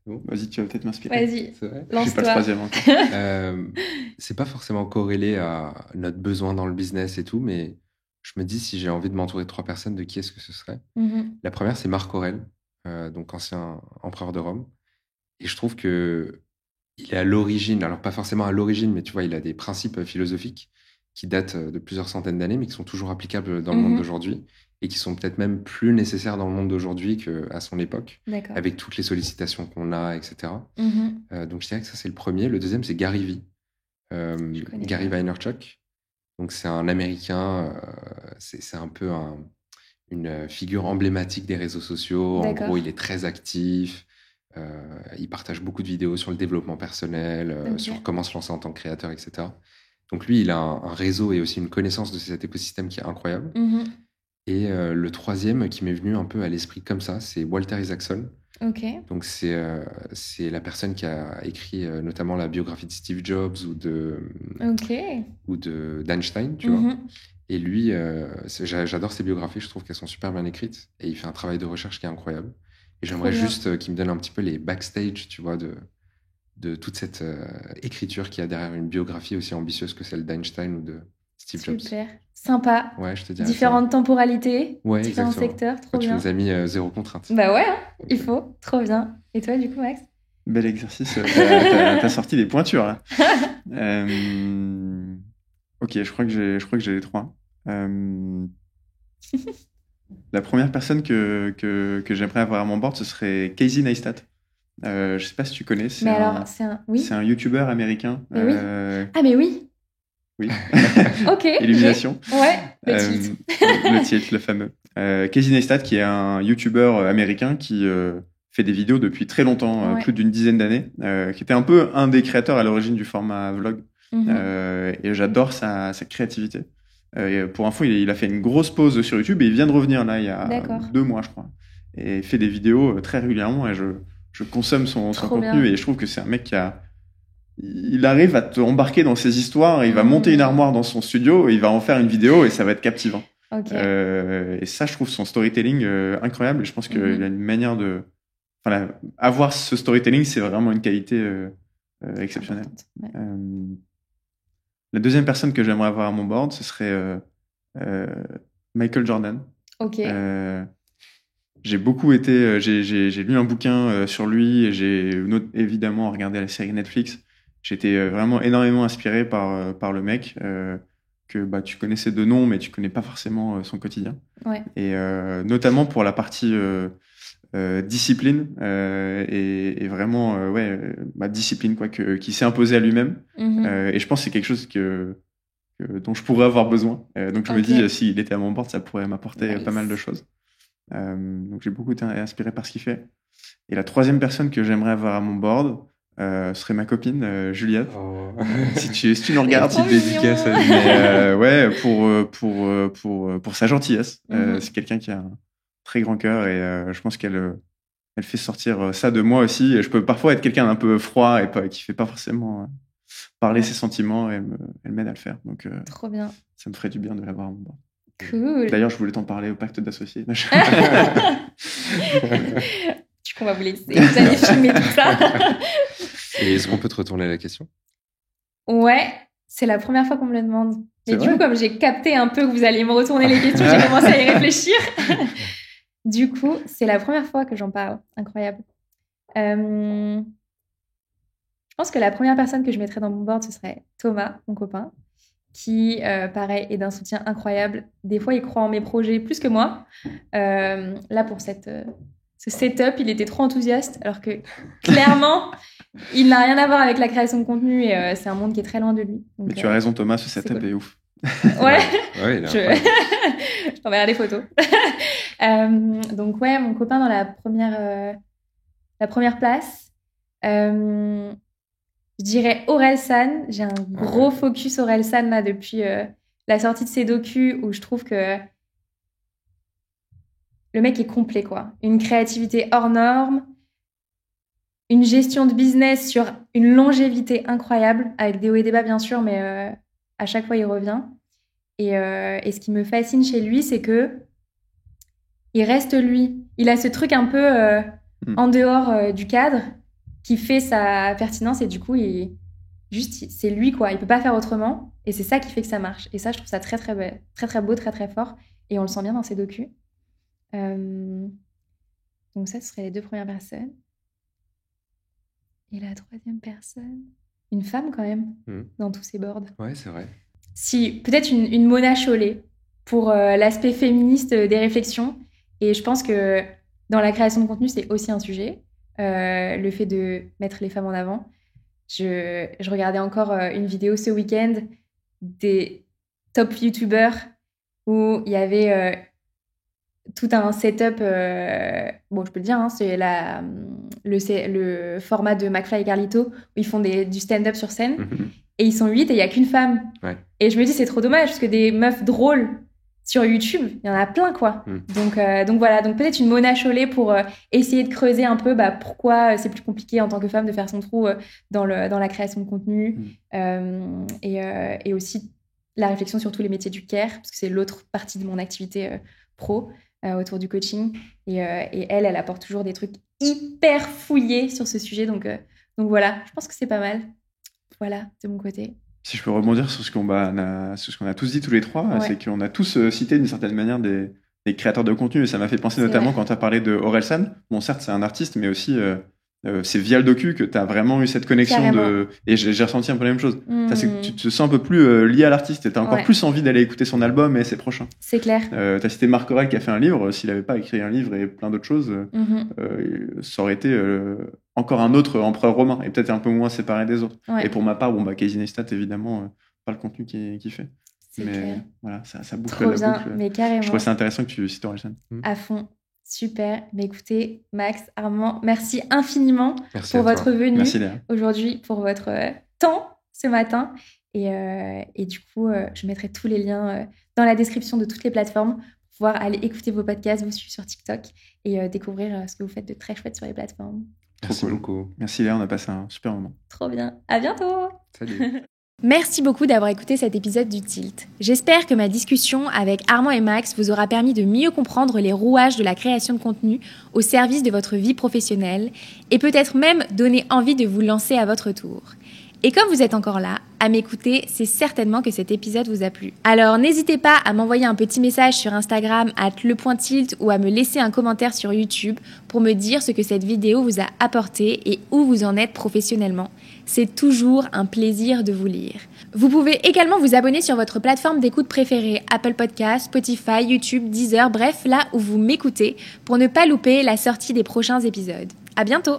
Bon, vas-y, tu vas peut-être m'inspirer. Vas-y, C'est vrai. Je suis pas le lance-toi. 3e encore. C'est pas forcément corrélé à notre besoin dans le business et tout, mais je me dis si j'ai envie de m'entourer de 3 personnes, de qui est-ce que ce serait? La première, c'est Marc Aurèle, donc ancien empereur de Rome. Et je trouve que il est à l'origine, alors pas forcément à l'origine, mais tu vois, il a des principes philosophiques qui datent de plusieurs centaines d'années, mais qui sont toujours applicables dans le monde d'aujourd'hui et qui sont peut-être même plus nécessaires dans le monde d'aujourd'hui qu'à son époque, D'accord. avec toutes les sollicitations qu'on a, etc. Mhm. Donc je dirais que ça, c'est le premier. Le deuxième, c'est Gary Vee. connais Gary pas. Vaynerchuk. Donc c'est un Américain, c'est un peu une figure emblématique des réseaux sociaux. En D'accord. gros, il est très actif. Il partage beaucoup de vidéos sur le développement personnel, Ok. sur comment se lancer en tant que créateur, etc. Donc lui, il a un réseau et aussi une connaissance de cet écosystème qui est incroyable. Mhm. Et le troisième qui m'est venu un peu à l'esprit comme ça, c'est Walter Isaacson. Ok. Donc c'est la personne qui a écrit notamment la biographie de Steve Jobs Ok. ou d'Einstein, tu vois. Mhm. Et lui, j'adore ses biographies, je trouve qu'elles sont super bien écrites. Et il fait un travail de recherche qui est incroyable. Et j'aimerais bien. juste qu'il me donne un petit peu les backstage, tu vois, de toute cette écriture qu'il y a derrière une biographie aussi ambitieuse que celle d'Einstein ou de Steve Jobs. Super. Sympa. Ouais, je te dirais Différentes temporalités, Ouais, différents exactement. secteurs, trop ça. Tu bien. nous as mis zéro contrainte. Bah ouais, hein, Donc, il faut. Trop bien. Et toi, du coup, Max? Bel exercice. T'as sorti des pointures, là. Ok, je crois que j'ai les 3. La première personne que j'aimerais avoir à mon board, ce serait Casey Neistat. Je sais pas si tu connais. Mais alors, c'est un... Oui. C'est un YouTuber américain. Mais oui. Ah, mais oui. Oui. Ok. Illumination. Ouais, le tilt. Le tilt, le fameux. Casey Neistat, qui est un YouTuber américain qui fait des vidéos depuis très longtemps, Ouais. plus d'une dizaine d'années, qui était un peu un des créateurs à l'origine du format vlog. Et j'adore sa créativité. Et pour info, il a fait une grosse pause sur YouTube et il vient de revenir là il y a D'accord. 2 mois, je crois. Et il fait des vidéos très régulièrement et je consomme son Trop contenu bien. et je trouve que c'est un mec il arrive à te embarquer dans ses histoires, il va monter une armoire dans son studio et il va en faire une vidéo et ça va être captivant. Ok. Et ça, je trouve son storytelling incroyable et je pense qu'il a une manière de... Enfin, avoir ce storytelling, c'est vraiment une qualité exceptionnelle. Ouais. La deuxième personne que j'aimerais avoir à mon board, ce serait Michael Jordan. Ok. J'ai beaucoup été... j'ai lu un bouquin sur lui et j'ai évidemment regardé la série Netflix. J'étais vraiment énormément inspiré par le mec que bah, tu connaissais de nom, mais tu connais pas forcément son quotidien. Ouais. Et notamment pour la partie discipline et vraiment discipline quoi, qui s'est imposée à lui-même. Et je pense que c'est quelque chose dont je pourrais avoir besoin. Donc je me dis, s'il était à mon board, ça pourrait m'apporter pas mal de choses. Donc j'ai beaucoup été inspiré par ce qu'il fait. Et la troisième personne que j'aimerais avoir à mon board serait ma copine Juliette. Oh. Si tu nous regardes, Trop petite mignon. dédicace. Mais ouais, pour sa gentillesse. C'est quelqu'un qui a un très grand cœur et je pense qu'elle fait sortir ça de moi aussi. Et je peux parfois être quelqu'un d'un peu froid et qui fait pas forcément parler ses sentiments. Et elle m'aide à le faire. Donc Trop bien. ça me ferait du bien de l'avoir à mon board. Cool. D'ailleurs, je voulais t'en parler au pacte d'associés. Du coup, on va vous laisser. Vous allez filmer tout ça. Et est-ce qu'on peut te retourner la question? Ouais, c'est la première fois qu'on me le demande. Mais C'est du vrai coup, comme j'ai capté un peu que vous alliez me retourner les questions, j'ai commencé à y réfléchir. Du coup, c'est la première fois que j'en parle. Incroyable. Je pense que la première personne que je mettrais dans mon board, ce serait Thomas, mon copain, qui, pareil, est d'un soutien incroyable. Des fois, il croit en mes projets plus que moi. Là, pour ce setup, il était trop enthousiaste, alors que, clairement, il n'a rien à voir avec la création de contenu et c'est un monde qui est très loin de lui. Donc, Mais tu as raison, Thomas, ce c'est setup cool. est ouf. Ouais, Ouais, il est je incroyable. t'enverrai des photos. Donc, ouais, mon copain dans la première place. Je dirais Orelsan. J'ai un gros focus Orelsan là depuis la sortie de ses docus où je trouve que le mec est complet, quoi. Une créativité hors norme, une gestion de business sur une longévité incroyable, avec des hauts et des bas, bien sûr, mais à chaque fois, il revient. Et ce qui me fascine chez lui, c'est que il reste lui. Il a ce truc un peu en dehors du cadre qui fait sa pertinence, et du coup, c'est lui, quoi. Il peut pas faire autrement, et c'est ça qui fait que ça marche. Et ça, je trouve ça très, très, très, très beau, très, très fort, et on le sent bien dans ses docus. Donc ça, ce serait les 2 premières personnes. Et la 3e personne, une femme quand même, dans tous ces boards. Ouais, c'est vrai. Si, peut-être une Mona Chollet pour l'aspect féministe des réflexions. Et je pense que dans la création de contenu, c'est aussi un sujet, le fait de mettre les femmes en avant. Je regardais encore une vidéo ce week-end des top youtubeurs où il y avait tout un setup, bon, je peux le dire, hein, c'est le format de McFly et Carlito, où ils font du stand-up sur scène, et ils sont 8 et il n'y a qu'une femme. Ouais. Et je me dis, c'est trop dommage, parce que des meufs drôles sur YouTube, il y en a plein, quoi. Donc voilà, donc peut-être une Mona Chollet pour essayer de creuser un peu pourquoi c'est plus compliqué en tant que femme de faire son trou dans la création de contenu, et aussi la réflexion sur tous les métiers du care, parce que c'est l'autre partie de mon activité pro, autour du coaching, et elle apporte toujours des trucs hyper fouillés sur ce sujet, donc voilà, je pense que c'est pas mal. Voilà, de mon côté. Si je peux rebondir sur ce qu'on a tous dit tous les trois, c'est qu'on a tous cité d'une certaine manière des créateurs de contenu, et ça m'a fait penser notamment quand tu as parlé de Orelsan. Bon, certes, c'est un artiste, mais aussi c'est via le docu que tu as vraiment eu cette connexion et j'ai ressenti un peu la même chose. Tu te sens un peu plus lié à l'artiste, et tu as encore plus envie d'aller écouter son album et ses prochains. C'est clair. Tu as cité Marc Aurèle qui a fait un livre. S'il n'avait pas écrit un livre et plein d'autres choses, ça aurait été encore un autre empereur romain, et peut-être un peu moins séparé des autres. Et pour ma part, Casey Neistat, évidemment, pas le contenu qu'il fait. Mais clair. Voilà, ça boucle trop la bien, boucle. Mais carrément. Je trouve ça intéressant que tu cites Orelsan. À fond. Super. Mais écoutez, Max, Armand, merci infiniment pour votre venue aujourd'hui, pour votre temps ce matin. Et du coup, je mettrai tous les liens dans la description de toutes les plateformes pour pouvoir aller écouter vos podcasts, vous suivre sur TikTok et découvrir ce que vous faites de très chouette sur les plateformes. Merci beaucoup. Merci Léa, on a passé un super moment. Trop bien. À bientôt. Salut. Merci beaucoup d'avoir écouté cet épisode du Tilt. J'espère que ma discussion avec Armand et Max vous aura permis de mieux comprendre les rouages de la création de contenu au service de votre vie professionnelle, et peut-être même donner envie de vous lancer à votre tour. Et comme vous êtes encore là, à m'écouter, c'est certainement que cet épisode vous a plu. Alors n'hésitez pas à m'envoyer un petit message sur Instagram @le.tilt ou à me laisser un commentaire sur YouTube pour me dire ce que cette vidéo vous a apporté et où vous en êtes professionnellement. C'est toujours un plaisir de vous lire. Vous pouvez également vous abonner sur votre plateforme d'écoute préférée, Apple Podcasts, Spotify, YouTube, Deezer, bref, là où vous m'écoutez, pour ne pas louper la sortie des prochains épisodes. À bientôt!